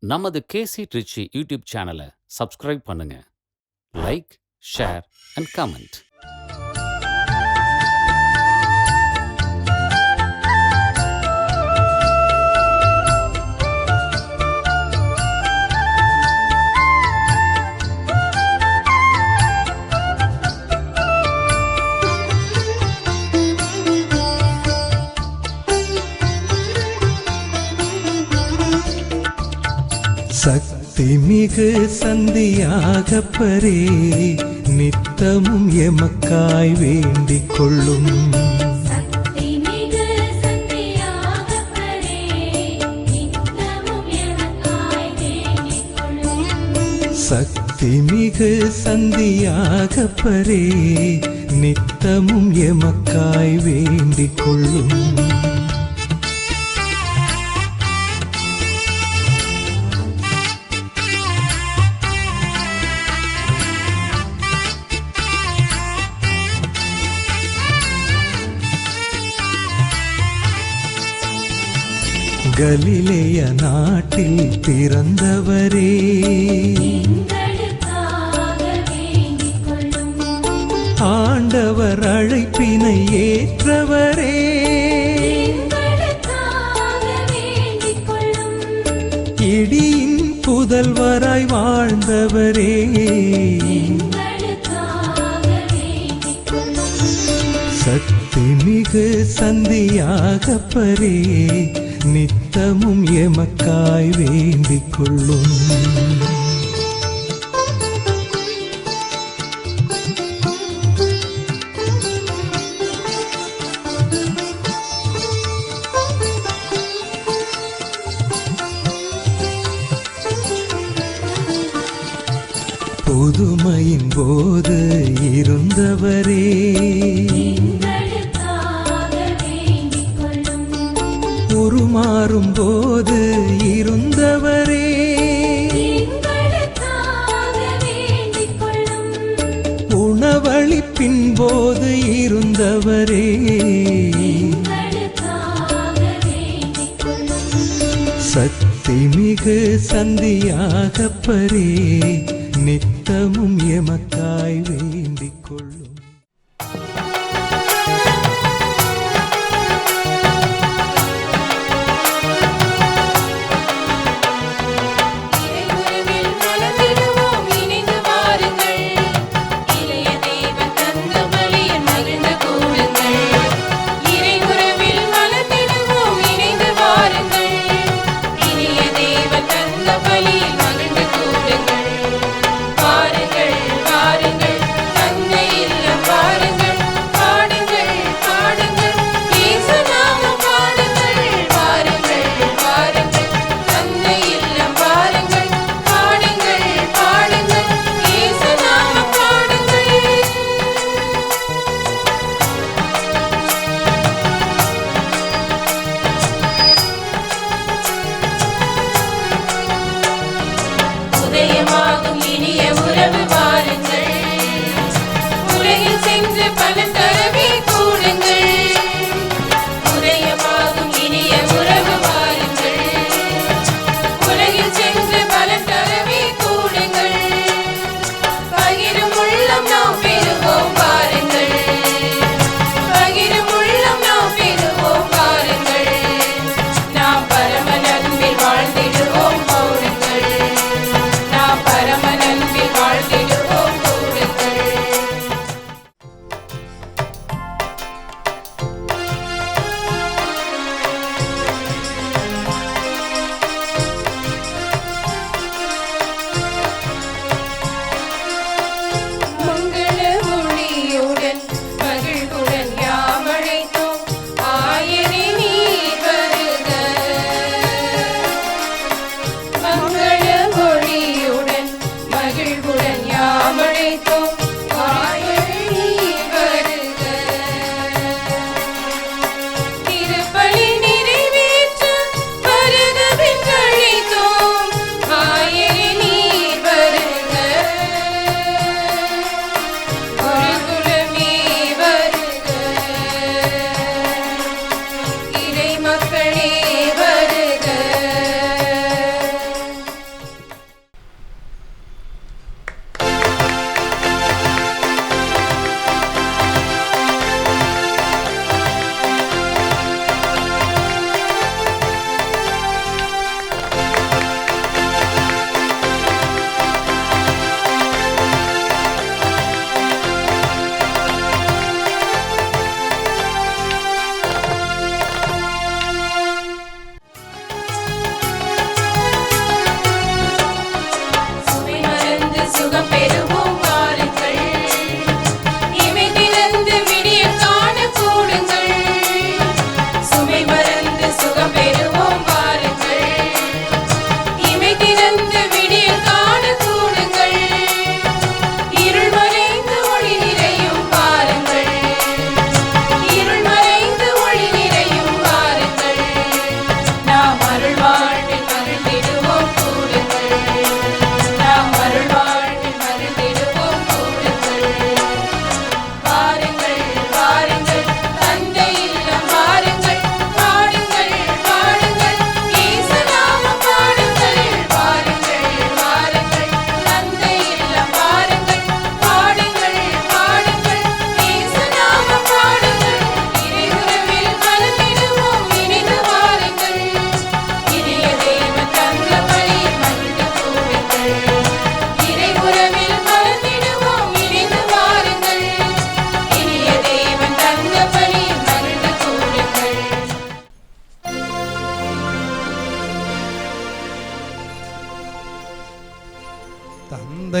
நமது KC Trichy YouTube சேனலை subscribe பண்ணுங்க. Like, share and comment. சக்தி மிகு சந்தியாகப்பரே நித்தமும் எமக்காய் வேண்டிக் கொள்ளும். சக்தி மிகு சந்தியாகப்பரே நித்தமும் எமக்காய் வேண்டிக் கொள்ளும். கலிலேய நாட்டில் பிறந்தவரே, ஆண்டவர் அழைப்பினை ஏற்றவரே, இடியின் புதல்வராய் வாழ்ந்தவரே, சக்தி மிகு சந்தியாகப்பரே நித்தமும் எமக்காய் வேண்டிக் கொள்ளும். புதுமையின் போது இருந்தவரே, உருமாறும் போது இருந்தவரே, உணவளிப்பின் போது இருந்தவரே, சக்தி மிகு சந்தியாகப்பரே நித்தமும் எமக்காய் வேண்டிக் கொள்ளும். வாருங்கள் வாருங்கள்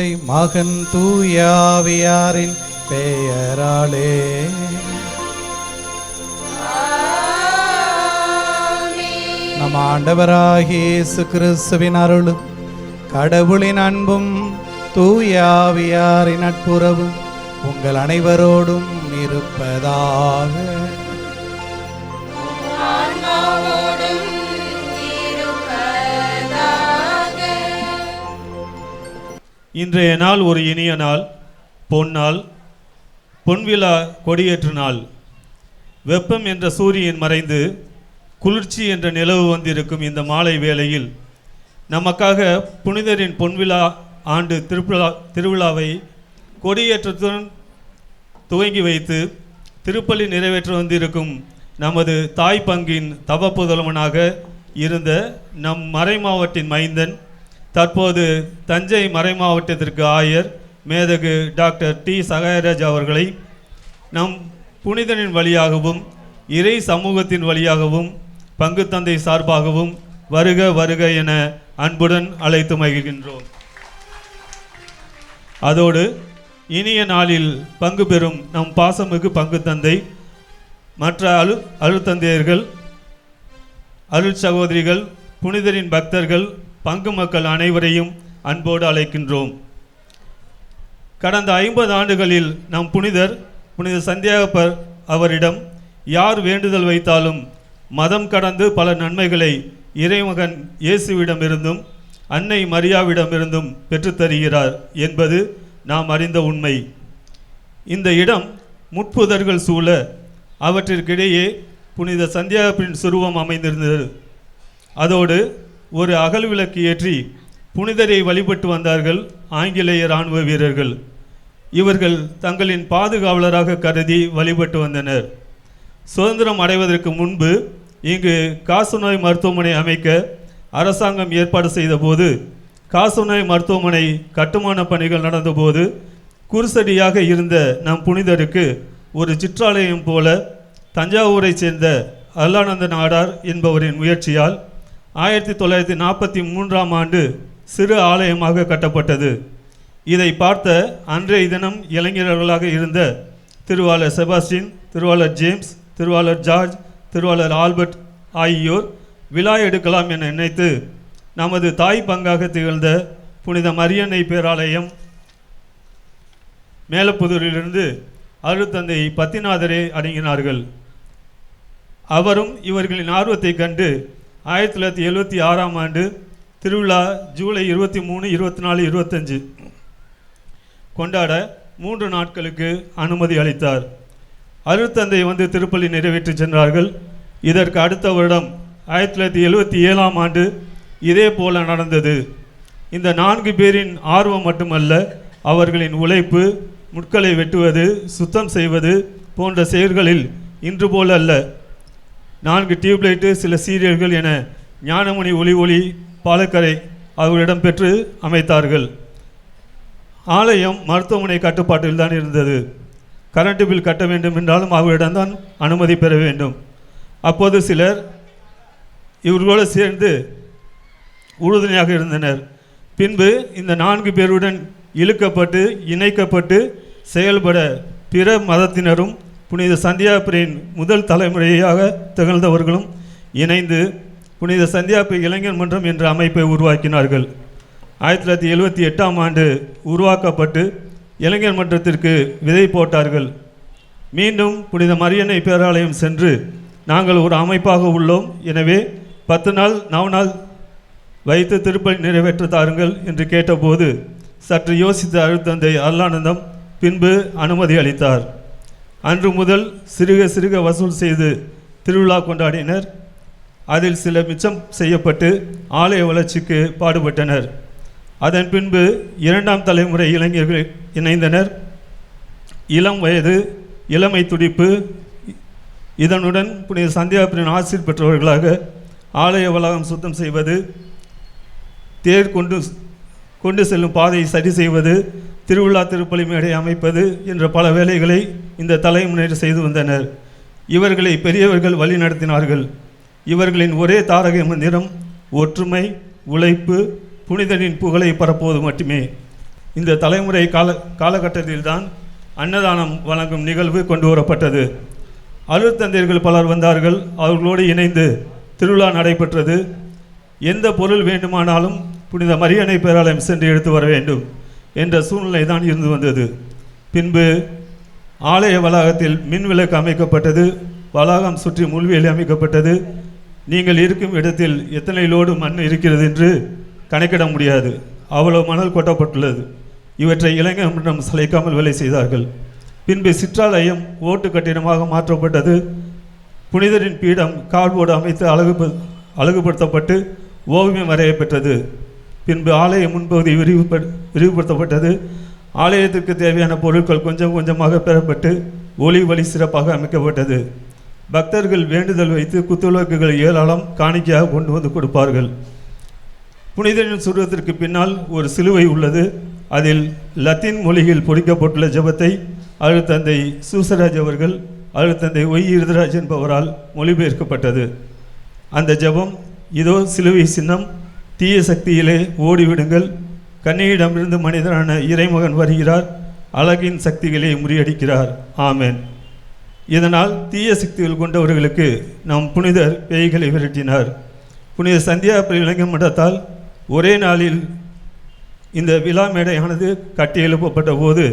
தந்தை மகன் தூயாவியாரின் பெயராலே. நம் ஆண்டவராகிய இயேசு கிறிஸ்துவின் அருளும் கடவுளின் அன்பும் தூயாவியாரின் நட்புறவும் உங்கள் அனைவரோடும் இருப்பதாக. இன்றைய நாள் ஒரு இனிய நாள், பொன்னாள், பொன்விழா கொடியேற்று நாள். வெப்பம் என்ற சூரியன் மறைந்து குளிர்ச்சி என்ற நிலவு வந்திருக்கும் இந்த மாலை வேளையில் நமக்காக புனிதரின் பொன்விழா ஆண்டு திருவிழாவை கொடியேற்றத்துடன் துவங்கி வைத்து திருப்பலி நிறைவேற்ற வந்திருக்கும் நமது தாய் பங்கின் தவ புதல்வனாக இருந்த நம் மறைமாவட்டின் மைந்தன், தற்போது தஞ்சை மறைமாவட்டத்திற்கு ஆயர் மேதகு டாக்டர் டி சகாயராஜ் அவர்களை நம் புனிதனின் வழியாகவும் இறை சமூகத்தின் வழியாகவும் பங்கு தந்தை சார்பாகவும் வருக வருக என அன்புடன் அழைத்து மகிழ்கின்றோம். அதோடு இனிய நாளில் பங்கு பெறும் நம் பாசமிகு பங்கு தந்தை, மற்ற அருட்தந்தையர்கள், அருள் சகோதரிகள், புனிதரின் பக்தர்கள், பங்கு மக்கள் அனைவரையும் அன்போடு அழைக்கின்றோம். கடந்த 50 ஆண்டுகளில் நம் புனித சந்தியாகப்பர் அவரிடம் யார் வேண்டுதல் வைத்தாலும் மதம் கடந்து பல நன்மைகளை இறைமகன் இயேசுவிடமிருந்தும் அன்னை மரியாவிடமிருந்தும் பெற்றுத்தருகிறார் என்பது நாம் அறிந்த உண்மை. இந்த இடம் முட்புதர்கள் சூழ அவற்றிற்கிடையே புனித சந்தியாகப்பரின் சுருவம் அமைந்திருந்தது. அதோடு ஒரு அகல் விளக்கு ஏற்றி புனிதரை வழிபட்டு வந்தார்கள் ஆங்கிலேய இராணுவ வீரர்கள். இவர்கள் தங்களின் பாதுகாவலராக கருதி வழிபட்டு வந்தனர். சுதந்திரம் அடைவதற்கு முன்பு இங்கு காசநோய் மருத்துவமனை அமைக்க அரசாங்கம் ஏற்பாடு செய்த போது, காசநோய் மருத்துவமனை கட்டுமான பணிகள் நடந்தபோது குருசடியாக இருந்த நம் புனிதருக்கு ஒரு சிற்றாலயம் போல தஞ்சாவூரை சேர்ந்த அருளானந்த நாடார் என்பவரின் முயற்சியால் 1943ஆம் ஆண்டு சிறு ஆலயமாக கட்டப்பட்டது. இதை பார்த்த அன்றைய தினம் இளைஞர்களாக இருந்த திருவாளர் செபாஸ்டின், திருவாளர் ஜேம்ஸ், திருவாளர் ஜார்ஜ், திருவாளர் ஆல்பர்ட் ஆகியோர் விழா எடுக்கலாம் என நினைத்து நமது தாய் பங்காக திகழ்ந்த புனித மரியன்னை பேராலயம் மேலப்புதூரிலிருந்து அருட்தந்தை பத்திநாதரை அடங்கினார்கள். அவரும் இவர்களின் ஆர்வத்தை கண்டு 1976ஆம் ஆண்டு திருவிழா ஜூலை 23, 24, 25 கொண்டாட 3 நாட்களுக்கு அனுமதி அளித்தார். அருட்தந்தை வந்து திருப்பலி நிறைவேற்றி சென்றார்கள். இதற்கு அடுத்த வருடம் 1977ஆம் ஆண்டு இதே போல நடந்தது. இந்த 4 பேரின் ஆர்வம் மட்டுமல்ல, அவர்களின் உழைப்பு, முட்களை வெட்டுவது, சுத்தம் செய்வது போன்ற செயல்களில் இன்று போல அல்ல. 4 டியூப்லைட்டு, சில சீரியல்கள் என ஞானமணி ஒளி பாலக்கரை அவர்களிடம் பெற்று அமைத்தார்கள். ஆலயம் மருத்துவமனை கட்டுப்பாட்டில் தான் இருந்தது. கரண்ட் பில் கட்ட வேண்டும் என்றாலும் அவர்களிடம்தான் அனுமதி பெற வேண்டும். அப்போது சிலர் இவர்களோடு சேர்ந்து உறுதுணையாக இருந்தனர். பின்பு இந்த 4 பேருடன் இழுக்கப்பட்டு இணைக்கப்பட்டு செயல்பட பிற மதத்தினரும் புனித சந்தியாகப்பரின் முதல் தலைமுறையாக திகழ்ந்தவர்களும் இணைந்து புனித சந்தியாகப்பர் இளைஞர் மன்றம் என்ற அமைப்பை உருவாக்கினார்கள். 1978ஆம் ஆண்டு உருவாக்கப்பட்டு இளைஞர் மன்றத்திற்கு விதை போட்டார்கள். மீண்டும் புனித மரியன்னை பேராலயம் சென்று நாங்கள் ஒரு அமைப்பாக உள்ளோம், எனவே 10 நாள் 9 நாள் வைத்து திருப்பலி நிறைவேற்ற தாருங்கள் என்று கேட்டபோது சற்று யோசித்த அருட்தந்தை அருளானந்தம் பின்பு அனுமதி அளித்தார். அன்று முதல் சிறுக சிறுக வசூல் செய்து திருவிழா கொண்டாடினர். அதில் சில மிச்சம் செய்யப்பட்டு ஆலய வளர்ச்சிக்கு பாடுபட்டனர். அதன் பின்பு 2ஆம் தலைமுறை இளைஞர்கள் இணைந்தனர். இளம் வயது, இளமை துடிப்பு, இதனுடன் புனித சந்தியாகப்பரின் ஆசீர் பெற்றவர்களாக ஆலய வளாகம் சுத்தம் செய்வது, தேர் கொண்டு செல்லும் பாதையை சரி செய்வது, திருவிழா திருப்பலி மேடை அமைப்பது என்ற பல வேலைகளை இந்த தலைமுறையினர் செய்து வந்தனர். இவர்களை பெரியவர்கள் வழி நடத்தினார்கள். இவர்களின் ஒரே தாரக மந்திரம் ஒற்றுமை, உழைப்பு, புனிதனின் புகழை பரப்புவது மட்டுமே. இந்த தலைமுறை காலகட்டத்தில்தான் அன்னதானம் வழங்கும் நிகழ்வு கொண்டு வரப்பட்டது. அருட்தந்தையர்கள் பலர் வந்தார்கள். அவர்களோடு இணைந்து திருவிழா நடைபெற்றது. எந்த பொருள் வேண்டுமானாலும் புனித மரியன்னை பேராலயம் சென்று எடுத்து வர வேண்டும் என்ற சூழ்நிலை தான் இருந்து வந்தது. பின்பு ஆலய வளாகத்தில் மின் விளக்கு அமைக்கப்பட்டது. வளாகம் சுற்றி முள்வேலி அமைக்கப்பட்டது. நீங்கள் இருக்கும் இடத்தில் எத்தனை லோடு மண் இருக்கிறது என்று கணக்கிட முடியாது, அவ்வளவு மணல் கொட்டப்பட்டுள்ளது. இவற்றை இளைஞர் மன்றம் சளைக்காமல் வேலை செய்தார்கள். பின்பு சிற்றாலயம் ஓட்டு கட்டிடமாக மாற்றப்பட்டது. புனிதரின் பீடம் கார்போர்டு அமைத்து அழகுபடுத்தப்பட்டு ஓவியம் வரையப்பெற்றது. பின்பு ஆலய முன்பகுதி விரிவுபடுத்தப்பட்டது. ஆலயத்திற்கு தேவையான பொருட்கள் கொஞ்சம் கொஞ்சமாக பெறப்பட்டு ஒளி வழி சிறப்பாக அமைக்கப்பட்டது. பக்தர்கள் வேண்டுதல் வைத்து குத்துவிளக்குகள் ஏராளம் காணிக்கையாக கொண்டு வந்து கொடுப்பார்கள். புனிதரின் சுருவத்திற்கு பின்னால் ஒரு சிலுவை உள்ளது. அதில் லத்தீன் மொழியில் பொறிக்கப்பட்டுள்ள ஜெபத்தை அருட்தந்தை சூசராஜ் அவர்கள் அருட்தந்தை ஒய் இருதராஜ் என்பவரால் மொழிபெயர்க்கப்பட்டது. அந்த ஜெபம், இதோ சிலுவை சின்னம், தீய சக்தியிலே ஓடிவிடுங்கள், கன்னியிடமிருந்து மனிதனான இறைமகன் வருகிறார், அழகின் சக்திகளை முறியடிக்கிறார், ஆமேன். இதனால் தீய சக்திகள் கொண்டவர்களுக்கு நம் புனிதர் பேய்களை விரட்டினார். புனித சந்தியாபுரி இளைஞர் மன்றத்தால் ஒரே நாளில் இந்த விழா மேடையானது கட்டி எழுப்பப்பட்ட போது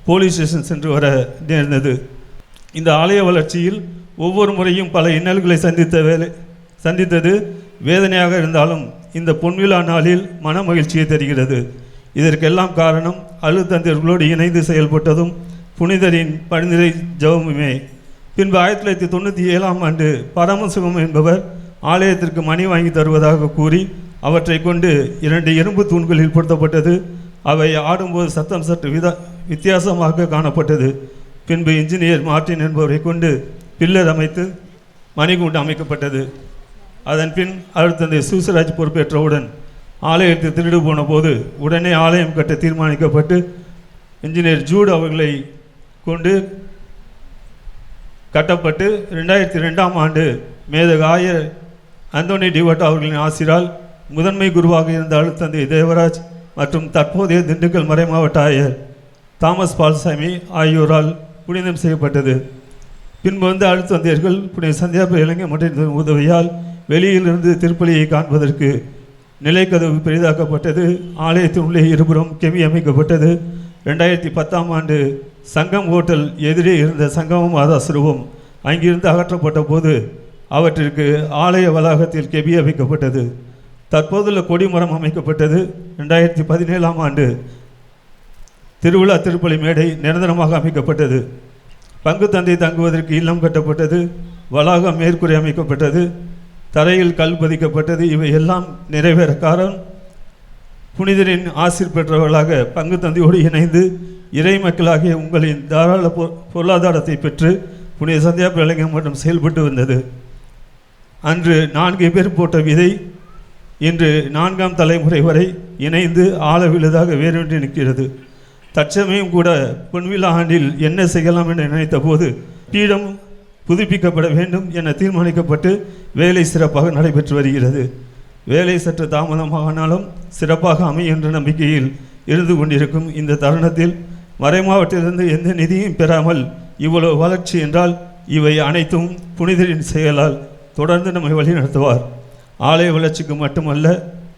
போலீஸ் ஸ்டேஷன் சென்று வர நேர்ந்தது. இந்த ஆலய வளர்ச்சியில் ஒவ்வொரு முறையும் பல இன்னல்களை சந்தித்தது வேதனையாக இருந்தாலும் இந்த பொன்விழா நாளில் மன மகிழ்ச்சியை தருகிறது. இதற்கெல்லாம் காரணம் அருட்தந்தையர்களோடு இணைந்து செயல்பட்டதும் புனிதரின் பரிந்துரை ஜெபமுமே. பின்பு 1997ஆம் ஆண்டு பரமசிவம் என்பவர் ஆலயத்திற்கு மணி வாங்கி தருவதாக கூறி அவற்றை கொண்டு 2 இரும்பு தூண்களில் பொருத்தப்பட்டது. அவை ஆடும்போது சத்தம் சற்று வித்தியாசமாக காணப்பட்டது. பின்பு இன்ஜினியர் மார்டின் என்பவரை கொண்டு பில்லர் அமைத்து மணிகூண்டு அமைக்கப்பட்டது. அதன் பின் அருட்தந்தை சூசராஜ் பொறுப்பேற்றவுடன் ஆலயத்தில் திருடு போன போது உடனே ஆலயம் கட்ட தீர்மானிக்கப்பட்டு இன்ஜினியர் ஜூட் அவர்களை கொண்டு கட்டப்பட்டு 2002ஆம் ஆண்டு மேதக ஆயர் அந்தோனி டிவட் அவர்களின் ஆசிரால் முதன்மை குருவாக இருந்த அருட்தந்தை தேவராஜ் மற்றும் தற்போதைய திண்டுக்கல் மறைமாவட்ட ஆயர் தாமஸ் பால்சாமி ஆகியோரால் புனிதம் செய்யப்பட்டது. பின்பு வந்து அருட்தந்தையர்கள் புனித சந்தியாபுரி இளைஞர் மன்றத்தின் உதவியால் வெளியிலிருந்து திருப்பலியை காண்பதற்கு நிலைக்கதவு பெரிதாக்கப்பட்டது. ஆலயத்தின் உள்ளே இருபுறம் கெமி அமைக்கப்பட்டது. 2010ஆம் ஆண்டு சங்கம் ஹோட்டல் எதிரே இருந்த சங்கமம் மாதாசுருவம் அங்கிருந்து அகற்றப்பட்ட போது அவற்றிற்கு ஆலய வளாகத்தில் கெபி அமைக்கப்பட்டது. தற்போதுள்ள கொடிமரம் அமைக்கப்பட்டது. 2017ஆம் ஆண்டு திருவிழா திருப்பலி மேடை நிரந்தரமாக அமைக்கப்பட்டது. பங்கு தந்தை தங்குவதற்கு இல்லம் கட்டப்பட்டது. வளாகம் மேற்கூரை அமைக்கப்பட்டது. தரையில் கல் பதிக்கப்பட்டது. இவை எல்லாம் நிறைவேற காரணம் புனிதரின் ஆசிர் பெற்றவர்களாக பங்கு தந்தையோடு இணைந்து இறை மக்களாகிய உங்களின் தாராள பொருளாதாரத்தை பெற்று புனித சந்தியாபுரி இளைஞர் மன்றம் செயல்பட்டு வந்தது. அன்று 4 பேர் போட்ட விதை இன்று 4ஆம் தலைமுறை வரை இணைந்து ஆழவிழுதாக வேரூன்றி நிற்கிறது. தற்சமயம் கூட பொன்விழா ஆண்டில் என்ன செய்யலாம் என்று நினைத்த போது பீடம் புதுப்பிக்கப்பட வேண்டும் என தீர்மானிக்கப்பட்டு வேலை சிறப்பாக நடைபெற்று வருகிறது. வேலை சற்று தாமதமானாலும் சிறப்பாக அமையும் என்ற நம்பிக்கையில் இருந்து கொண்டிருக்கும் இந்த தருணத்தில் மறைமாவட்டத்திலிருந்து எந்த நிதியும் பெறாமல் இவ்வளவு வளர்ச்சி என்றால் இவை அனைத்தும் புனிதரின் செயலால் தொடர்ந்து நம்மை வழிநடத்துவார். ஆலய வளர்ச்சிக்கு மட்டுமல்ல,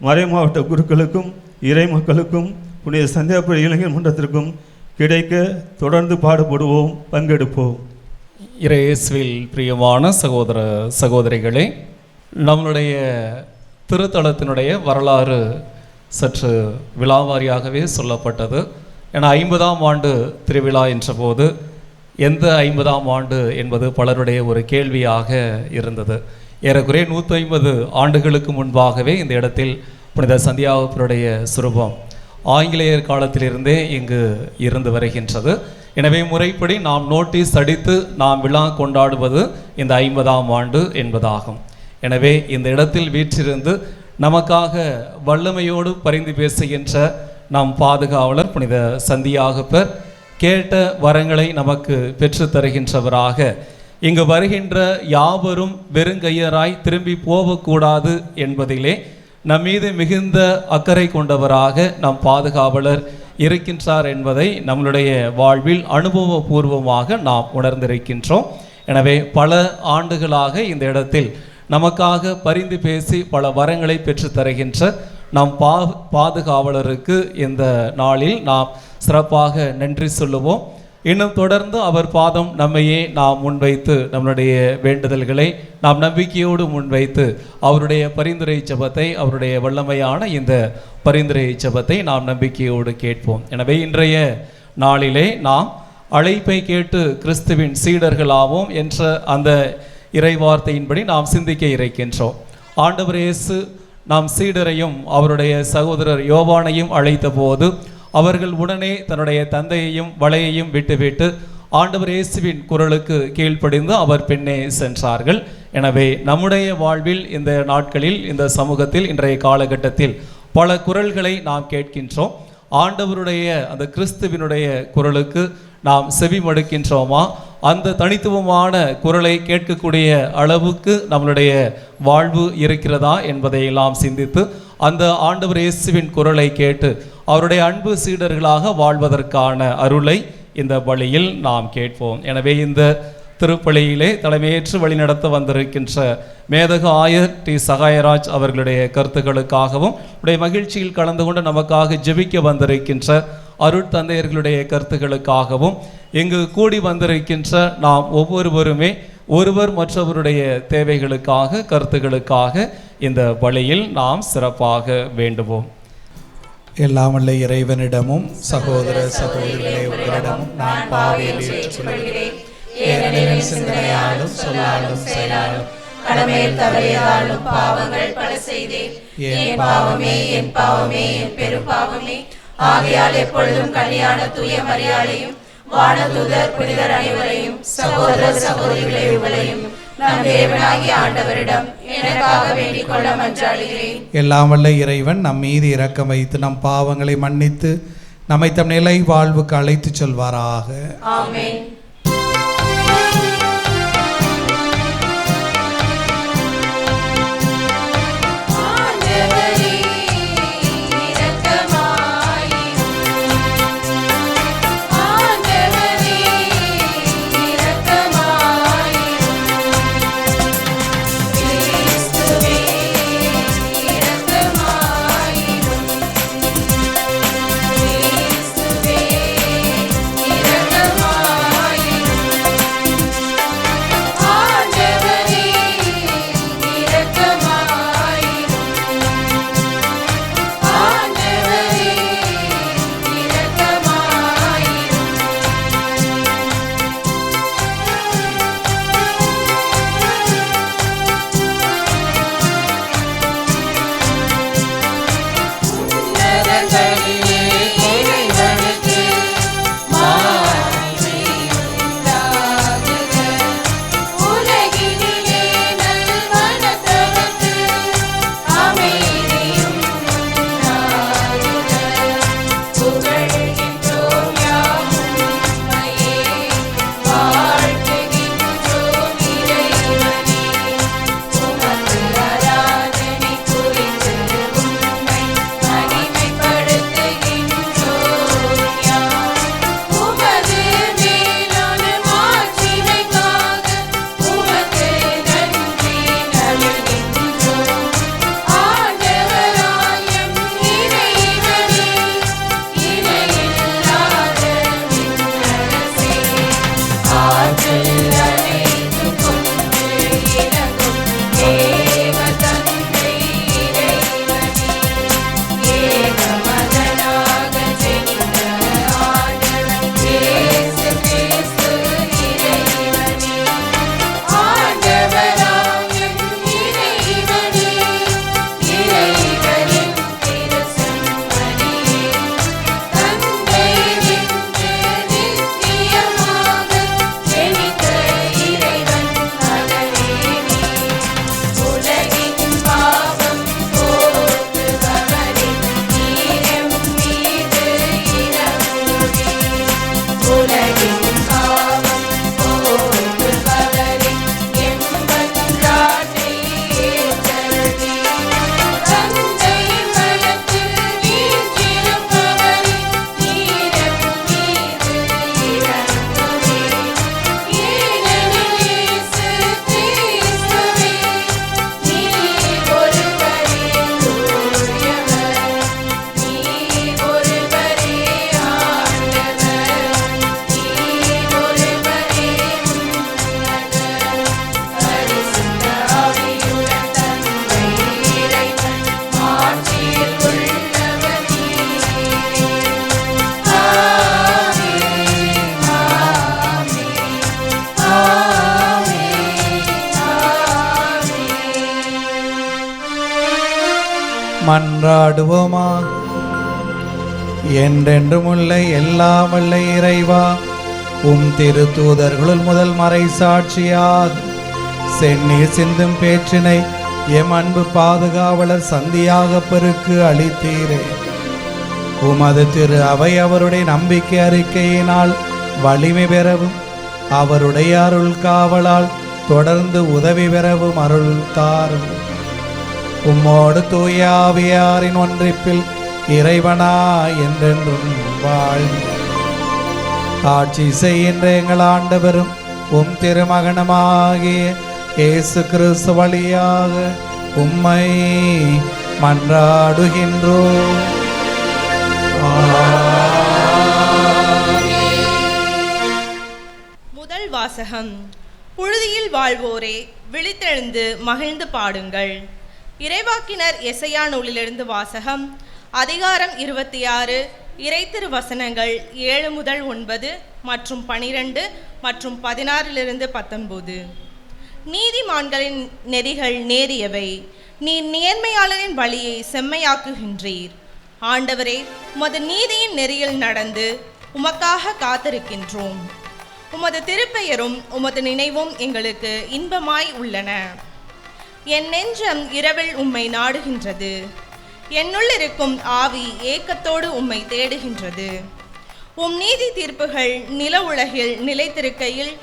மறைமாவட்ட குருக்களுக்கும் இறை மக்களுக்கும் புனித சந்தியாபுரி இளைஞர் மன்றத்திற்கும் கிடைக்க தொடர்ந்து பாடுபடுவோம், பங்கெடுப்போம். இயேசுவில் பிரியமான சகோதர சகோதரிகளே, நம்மளுடைய திருத்தலத்தினுடைய வரலாறு சற்று விழாவாரியாகவே சொல்லப்பட்டது. ஏன்னா 50ஆம் ஆண்டு திருவிழா என்ற போது எந்த 50ஆம் ஆண்டு என்பது பலருடைய ஒரு கேள்வியாக இருந்தது. ஏறக்குறைய 150 ஆண்டுகளுக்கு முன்பாகவே இந்த இடத்தில் புனித சந்தியாபுரியுடைய சுரூபம் ஆங்கிலேயர் காலத்திலிருந்தே இங்கு இருந்து வருகின்றது. எனவே முறைப்படி நாம் நோட்டீஸ் அடித்து நாம் விழா கொண்டாடுவது இந்த 50ஆம் ஆண்டு என்பதாகும். எனவே இந்த இடத்தில் வீற்றிருந்து நமக்காக வல்லமையோடு பரிந்து பேசுகின்ற நம் பாதுகாவலர் புனித சந்தியாகப்பர் கேட்ட வரங்களை நமக்கு பெற்று தருகின்றவராக இங்கு வருகின்ற யாவரும் வெறுங்கையராய் திரும்பி போகக்கூடாது என்பதிலே நம் மீது மிகுந்த அக்கறை கொண்டவராக நம் பாதுகாவலர் இருக்கின்றார் என்பதை நம்மளுடைய வாழ்வில் அனுபவபூர்வமாக நாம் உணர்ந்திருக்கின்றோம். எனவே பல ஆண்டுகளாக இந்த இடத்தில் நமக்காக பரிந்து பேசி பல வரங்களை பெற்று தருகின்ற நம் பாதுகாவலருக்கு இந்த நாளில் நாம் சிறப்பாக நன்றி சொல்லுவோம். இன்னும் தொடர்ந்து அவர் பாதம் நம்மையே நாம் முன்வைத்து நம்மளுடைய வேண்டுதல்களை நாம் நம்பிக்கையோடு முன்வைத்து அவருடைய பரிந்துரை ஜெபத்தை, அவருடைய வல்லமையான இந்த பரிந்துரை ஜெபத்தை நாம் நம்பிக்கையோடு கேட்போம். எனவே இன்றைய நாளிலே நாம் அழைப்பை கேட்டு கிறிஸ்துவின் சீடர்களாவோம் என்ற அந்த இறைவார்த்தையின்படி நாம் சிந்திக்க இருக்கின்றோம். ஆண்டவர் இயேசு நாம் சீடரையும் அவருடைய சகோதரர் யோவானையும் அழைத்த போது அவர்கள் உடனே தன்னுடைய தந்தையையும் வலையையும் விட்டுவிட்டு ஆண்டவர் இயேசுவின் குரலுக்கு கீழ்ப்படிந்து அவர் பின்னே சென்றார்கள். எனவே நம்முடைய வாழ்வில் இந்த நாட்களில், இந்த சமூகத்தில், இன்றைய காலகட்டத்தில் பல குரல்களை நாம் கேட்கின்றோம். ஆண்டவருடைய அந்த கிறிஸ்துவினுடைய குரலுக்கு நாம் செவி மடுக்கின்றோமா? அந்த தனித்துவமான குரலை கேட்கக்கூடிய அளவுக்கு நம்மளுடைய வாழ்வு இருக்கிறதா என்பதை எல்லாம் சிந்தித்து அந்த ஆண்டவர் இயேசுவின் குரலை கேட்டு அவருடைய அன்பு சீடர்களாக வாழ்வதற்கான அருளை இந்த பலியில் நாம் கேட்போம். எனவே இந்த திருப்பலியிலே தலைமையேற்று வழிநடத்த வந்திருக்கின்ற மேதக ஆயர் டி சகாயராஜ் அவர்களுடைய கருத்துக்களுக்காகவும், உடைய மகிழ்ச்சியில் கலந்து கொண்டு நமக்காக ஜெபிக்க வந்திருக்கின்ற அருட்தந்தையர்களுடைய கருத்துக்களுக்காகவும், இங்கு கூடி வந்திருக்கின்ற நாம் ஒவ்வொருவருமே ஒருவர் மற்றவருடைய தேவைகளுக்காக, கருத்துக்களுக்காக இந்த பலியில் நாம் சிறப்பாக வேண்டுவோம். எல்லாம் வல்ல இறைவனிடமும் சகோதர சகோதரிகளே உங்களிடமும் நான் பாவியில் ஏற்றுக்கொள்கிறேன். ஏனெனில் சிந்தனையாலும் சொல்லாலும் செயலாலும் கடமையில் தவறியதாலும் பாவங்கள் பல செய்தேன். என் பாவமே என் பாவமே என் பெரும் பாவமே. ஆகையால் எப்பொழுதும் கல்யாண தூய மரியாதையும் வானதூதர் புனிதர் அனைவரையும் சகோதர சகோதரிகளை உங்களையும் நம் தேவனாகிய ஆண்டவரிடம் எனக்காக வேண்டிக் கொள்ள மன்றாடுகிறேன். எல்லாம் வல்ல இறைவன் நம் மீது இரக்கம் வைத்து நம் பாவங்களை மன்னித்து நம்மை தம் நிலை வாழ்வுக்கு அழைத்து செல்வாராக. ஆமென். இரக்கமாயிரும் மன்றாடுவோமா. என்றென்றும் உள்ள எல்லாம் வல்ல இறைவா, உம் திருத்தூதர்களுள் முதல் மறை சாட்சியாக செந்நீர் சிந்தும் பேற்றினை எம் அன்பு பாதுகாவலர் சந்தியாக பெருக்கு அளித்தீரே. உமது திரு அவை அவருடைய நம்பிக்கை அறிக்கையினால் வலிமை பெறவும் அவருடைய அருள் காவலால் தொடர்ந்து உதவி பெறவும் அருள் தாரும். உம்மோடு தூய ஆவியாரின் ஒன்றிப்பில் இறைவனா என்றென்றும் வாழ்ந்து ஆட்சி செய்கின்ற எங்கள் ஆண்டவரும் உம் திருமகனமாகிய இயேசு கிறிஸ்து வழியாக உம்மை மன்றாடுகின்றோம். முதல் வாசகம். புழுதியில் வாழ்வோரே, விழித்தெழுந்து மகிழ்ந்து பாடுங்கள். இறைவாக்கினர் எசையா நூலிலிருந்து வாசகம். அதிகாரம் 26, இறைத்திரு வசனங்கள் 7 முதல் 9 மற்றும் 12 மற்றும் 16 19. நீதிமான்களின் நெறிகள் நேரியவை, நீர் நேர்மையாளரின் வழியை செம்மையாக்குகின்றீர். ஆண்டவரே, உமது நீதியின் நெறியில் நடந்து உமக்காக காத்திருக்கின்றோம். உமது திருப்பெயரும் உமது நினைவும் எங்களுக்கு இன்பமாய் உள்ளன. என் நெஞ்சம் இரவில் உம்மை நாடுகின்றது, என்னுள் இருக்கும் ஆவி ஏக்கத்தோடு உம்மை தேடுகின்றது. உம் நீதி தீர்ப்புகள் நில உலகில் நிலைத்திருக்கையில்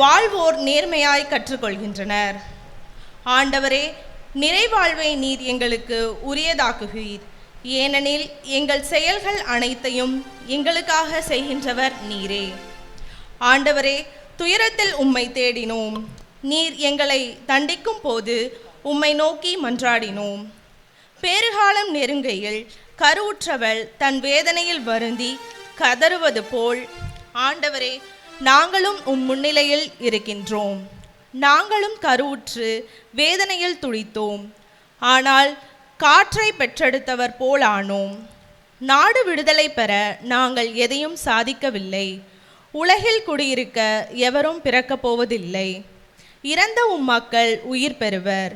வாழ்வோர் நேர்மையாய் கற்றுக்கொள்கின்றனர். ஆண்டவரே, நிறைவாழ்வை நீர் எங்களுக்கு உரியதாக்குகிறீர். ஏனெனில் எங்கள் செயல்கள் அனைத்தையும் எங்களுக்காக செய்கின்றவர் நீரே. ஆண்டவரே, துயரத்தில் உம்மை தேடினோம். நீர் எங்களை தண்டிக்கும் போது உம்மை நோக்கி மன்றாடினோம். பேறுகாலம் நெருங்கையில் கருவுற்றவள் தன் வேதனையில் வருந்தி கதறுவது போல் ஆண்டவரே, நாங்களும் உம் முன்னிலையில் இருக்கின்றோம். நாங்களும் கருவுற்று வேதனையில் துடித்தோம். ஆனால் காற்றை பெற்றெடுத்தவர் போல் ஆனோம். நாடு விடுதலை பெற நாங்கள் எதையும் சாதிக்கவில்லை. உலகில் குடியிருக்க எவரும் பிறக்கப் போவதில்லை. இறந்த உம் மக்கள் உயிர் பெறுவர்.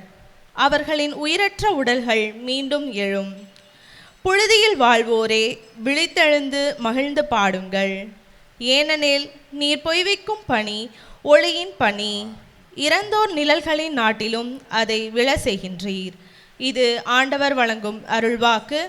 அவர்களின் உயிரற்ற உடல்கள் மீண்டும் எழும். புழுதியில் வாழ்வோரே, விழித்தெழுந்து மகிழ்ந்து பாடுங்கள். ஏனெனில் நீர் பொய்விக்கும் பணி ஒளியின் பணி. இறந்தோர் நிழல்களின் நாட்டிலும் அதை விழ செய்கின்றீர். இது ஆண்டவர் வழங்கும் அருள்வாக்கு.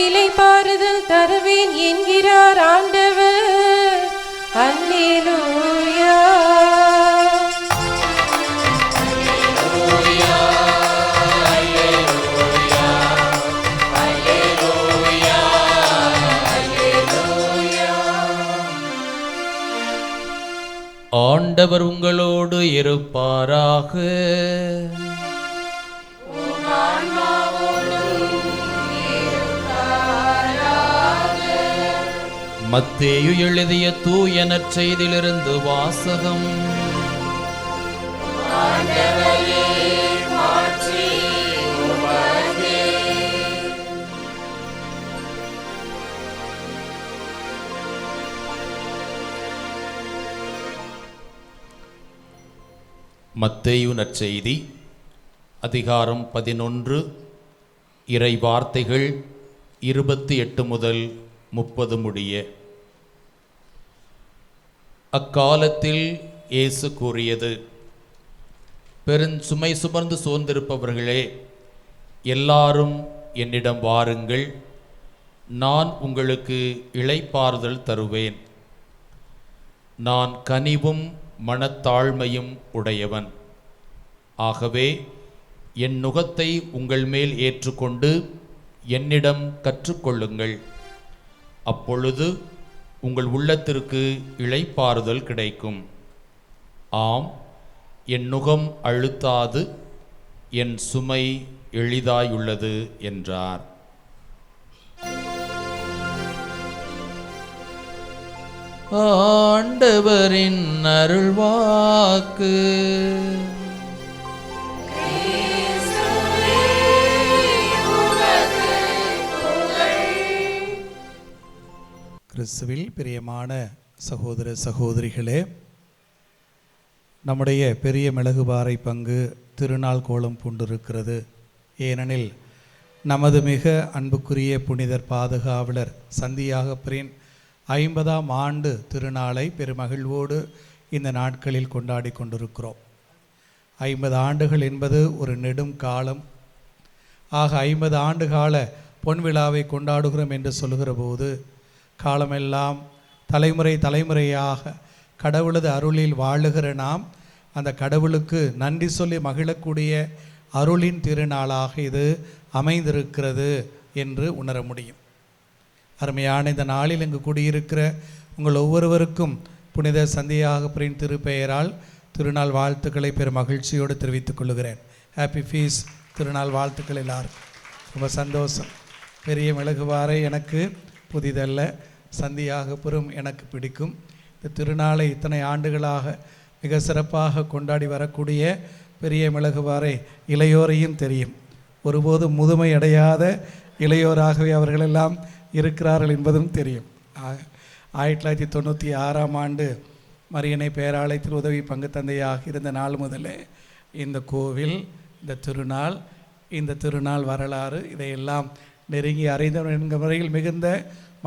இளைப்பாறுதல் தருவேன் என்கிறார் ஆண்டவர். அல்லேலூயா. ஆண்டவர் உங்களோடு இருப்பாராக. மத்தேயு எழுதிய தூய நற்செய்தியிலிருந்து வாசகம். மத்தேயு நற்செய்தி அதிகாரம் 11 இறை வார்த்தைகள் 28 முதல் 30 முடிய. அக்காலத்தில் இயேசு கூறியது, பெருஞ்சுமை சுமந்து சோர்ந்திருப்பவர்களே, எல்லாரும் என்னிடம் வாருங்கள், நான் உங்களுக்கு இளைப்பாறுதல் தருவேன். நான் கனிவும் மனத்தாழ்மையும் உடையவன். ஆகவே என் நுகத்தை உங்கள் மேல் ஏற்றுக்கொண்டு என்னிடம் கற்றுக்கொள்ளுங்கள். அப்பொழுது உங்கள் உள்ளத்திற்கு இளைப்பாறுதல் கிடைக்கும். ஆம், என் நுகம் அழுத்தாது, என் சுமை எளிதாயுள்ளது என்றார். ஆண்டவரின் அருள்வாக்கு. கிறிஸ்துவில் பிரியமான சகோதர சகோதரிகளே, நம்முடைய பெரிய மிளகுபாறை பங்கு திருநாள் கோலம் பூண்டிருக்கிறது. ஏனெனில் நமது மிக அன்புக்குரிய புனிதர் பாதுகாவலர் சந்தியாகப்பரின் 50ஆம் ஆண்டு திருநாளை பெருமகிழ்வோடு இந்த நாட்களில் கொண்டாடி கொண்டிருக்கிறோம். 50 ஆண்டுகள் என்பது ஒரு நெடும் காலம். ஆக 50 ஆண்டு கால பொன் விழாவை கொண்டாடுகிறோம் என்று சொல்லுகிற போது, காலமெல்லாம் தலைமுறை தலைமுறையாக கடவுளது அருளில் வாழுகிற நாம் அந்த கடவுளுக்கு நன்றி சொல்லி மகிழக்கூடிய அருளின் திருநாளாக இது அமைந்திருக்கிறது என்று உணர முடியும். அருமையான இந்த நாளில் இங்கு கூடியிருக்கிற உங்கள் ஒவ்வொருவருக்கும் புனித சந்தியாகப்பரின் திருப்பெயரால் திருநாள் வாழ்த்துக்களை பெரும் மகிழ்ச்சியோடு தெரிவித்துக் கொள்கிறேன். ஹாப்பி ஃபீஸ் திருநாள் வாழ்த்துக்கள் எல்லாருக்கும். ரொம்ப சந்தோஷம். பெரிய மிளகுபாறை எனக்கு புதிதல்ல, சந்தியாகப்பரும் எனக்கு பிடிக்கும். இந்த திருநாளை இத்தனை ஆண்டுகளாக மிக சிறப்பாக கொண்டாடி வரக்கூடிய பெரிய மிளகுபாறை இளையோரையும் தெரியும். ஒருபோதும் முதுமை அடையாத இளையோராகவே அவர்களெல்லாம் இருக்கிறார்கள் என்பதும் தெரியும். 1996ஆம் ஆண்டு மரியனை பேராலயத்தில் உதவி பங்கு தந்தையாக இருந்த நாள் முதலே இந்த கோவில், இந்த திருநாள் வரலாறு இதையெல்லாம் நெருங்கி அறிந்தவன் என்கிற முறையில் மிகுந்த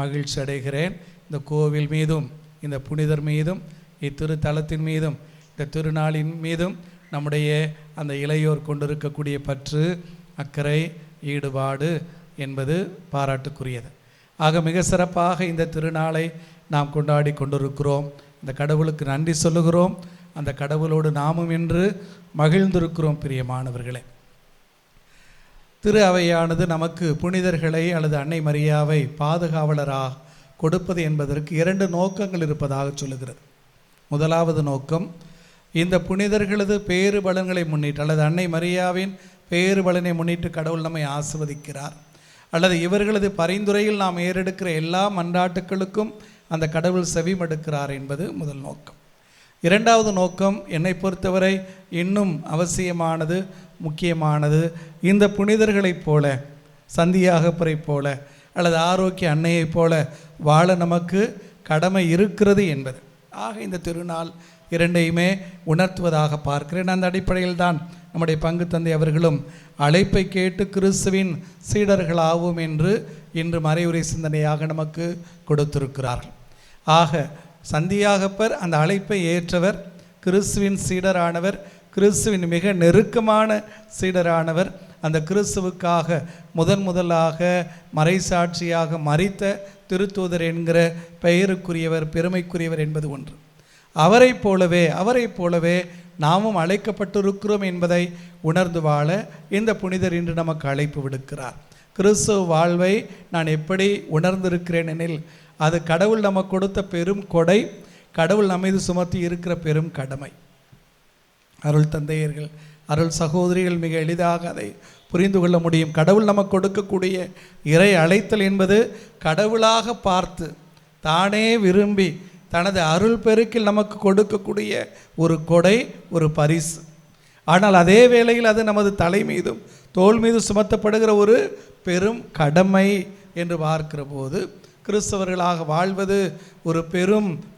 மகிழ்ச்சி அடைகிறேன். இந்த கோவில் மீதும் இந்த புனிதர் மீதும் இத்திருத்தலத்தின் மீதும் இந்த திருநாளின் மீதும் நம்முடைய அந்த இளையோர் கொண்டிருக்கக்கூடிய பற்று, அக்கறை, ஈடுபாடு என்பது பாராட்டுக்குரியது. ஆக மிக சிறப்பாக இந்த திருநாளை நாம் கொண்டாடி கொண்டிருக்கிறோம். இந்த கடவுளுக்கு நன்றி சொல்லுகிறோம். அந்த கடவுளோடு நாமும் இன்று மகிழ்ந்திருக்கிறோம். பிரியமானவர்களே, திரு அவையானது நமக்கு புனிதர்களை அல்லது அன்னை மரியாவை பாதுகாவலராக கொடுப்பது என்பதற்கு 2 நோக்கங்கள் இருப்பதாக சொல்லுகிறது. முதலாவது நோக்கம், இந்த புனிதர்களது பேறு பலன்களை முன்னிட்டு அல்லது அன்னை மரியாவின் பேறு பலனை முன்னிட்டு கடவுள் நம்மை ஆசிர்வதிக்கிறார், அல்லது இவர்களது பரிந்துரையில் நாம் ஏறெடுக்கிற எல்லா மன்றாட்டுக்களுக்கும் அந்த கடவுள் செவிமடுக்கிறார் என்பது முதல் நோக்கம். இரண்டாவது நோக்கம் என்னை பொறுத்தவரை இன்னும் அவசியமானது, முக்கியமானது. இந்த புனிதர்களைப் போல, சந்தியாகப்பரைப் போல அல்லது ஆரோக்கிய அன்னையைப் போல வாழ நமக்கு கடமை இருக்கிறது என்பது. ஆக இந்த திருநாள் இரண்டையுமே உணர்த்துவதாக பார்க்கிறேன். அந்த அடிப்படையில் தான் நம்முடைய பங்கு தந்தை அவர்களும் அழைப்பை கேட்டு கிறிஸ்துவின் சீடர்களாகும் என்று இன்று மறைவுரை சிந்தனையாக நமக்கு கொடுத்திருக்கிறார்கள். ஆக சந்தியாகப்பர் அந்த அழைப்பை ஏற்றவர், கிறிஸ்துவின் சீடரானவர், கிறிஸ்துவின் மிக நெருக்கமான சீடரானவர். அந்த கிறிஸ்துவுக்காக முதலாக மறைசாட்சியாக மரித்த திருத்தூதர் என்கிற பெயருக்குரியவர், பெருமைக்குரியவர் என்பது ஒன்று. அவரைப் போலவே நாமும் அழைக்கப்பட்டிருக்கிறோம் என்பதை உணர்ந்து வாழ இந்த புனிதர் இன்று நமக்கு அழைப்பு விடுக்கிறார். கிறிஸ்துவ வாழ்வை நான் எப்படி உணர்ந்திருக்கிறேன் எனில், அது கடவுள் நமக்கு கொடுத்த பெரும் கொடை. கடவுள் நம்ம மீது சுமத்தி இருக்கிற பெரும் கடமை. அருள் தந்தையர்கள், அருள் சகோதரிகள் மிக எளிதாக அதை புரிந்து கொள்ள முடியும். கடவுள் நமக்கு கொடுக்கக்கூடிய இறை அழைத்தல் என்பது கடவுளாக பார்த்து தானே விரும்பி தனது அருள் பெருக்கில் நமக்கு கொடுக்கக்கூடிய ஒரு கொடை, ஒரு பரிசு. ஆனால் அதே வேளையில் அது நமது தலை மீதும் தோள் மீது சுமத்தப்படுகிற ஒரு பெரும் கடமை என்று பார்க்கிற போது கிறிஸ்தவர்களாக வாழ்வது ஒரு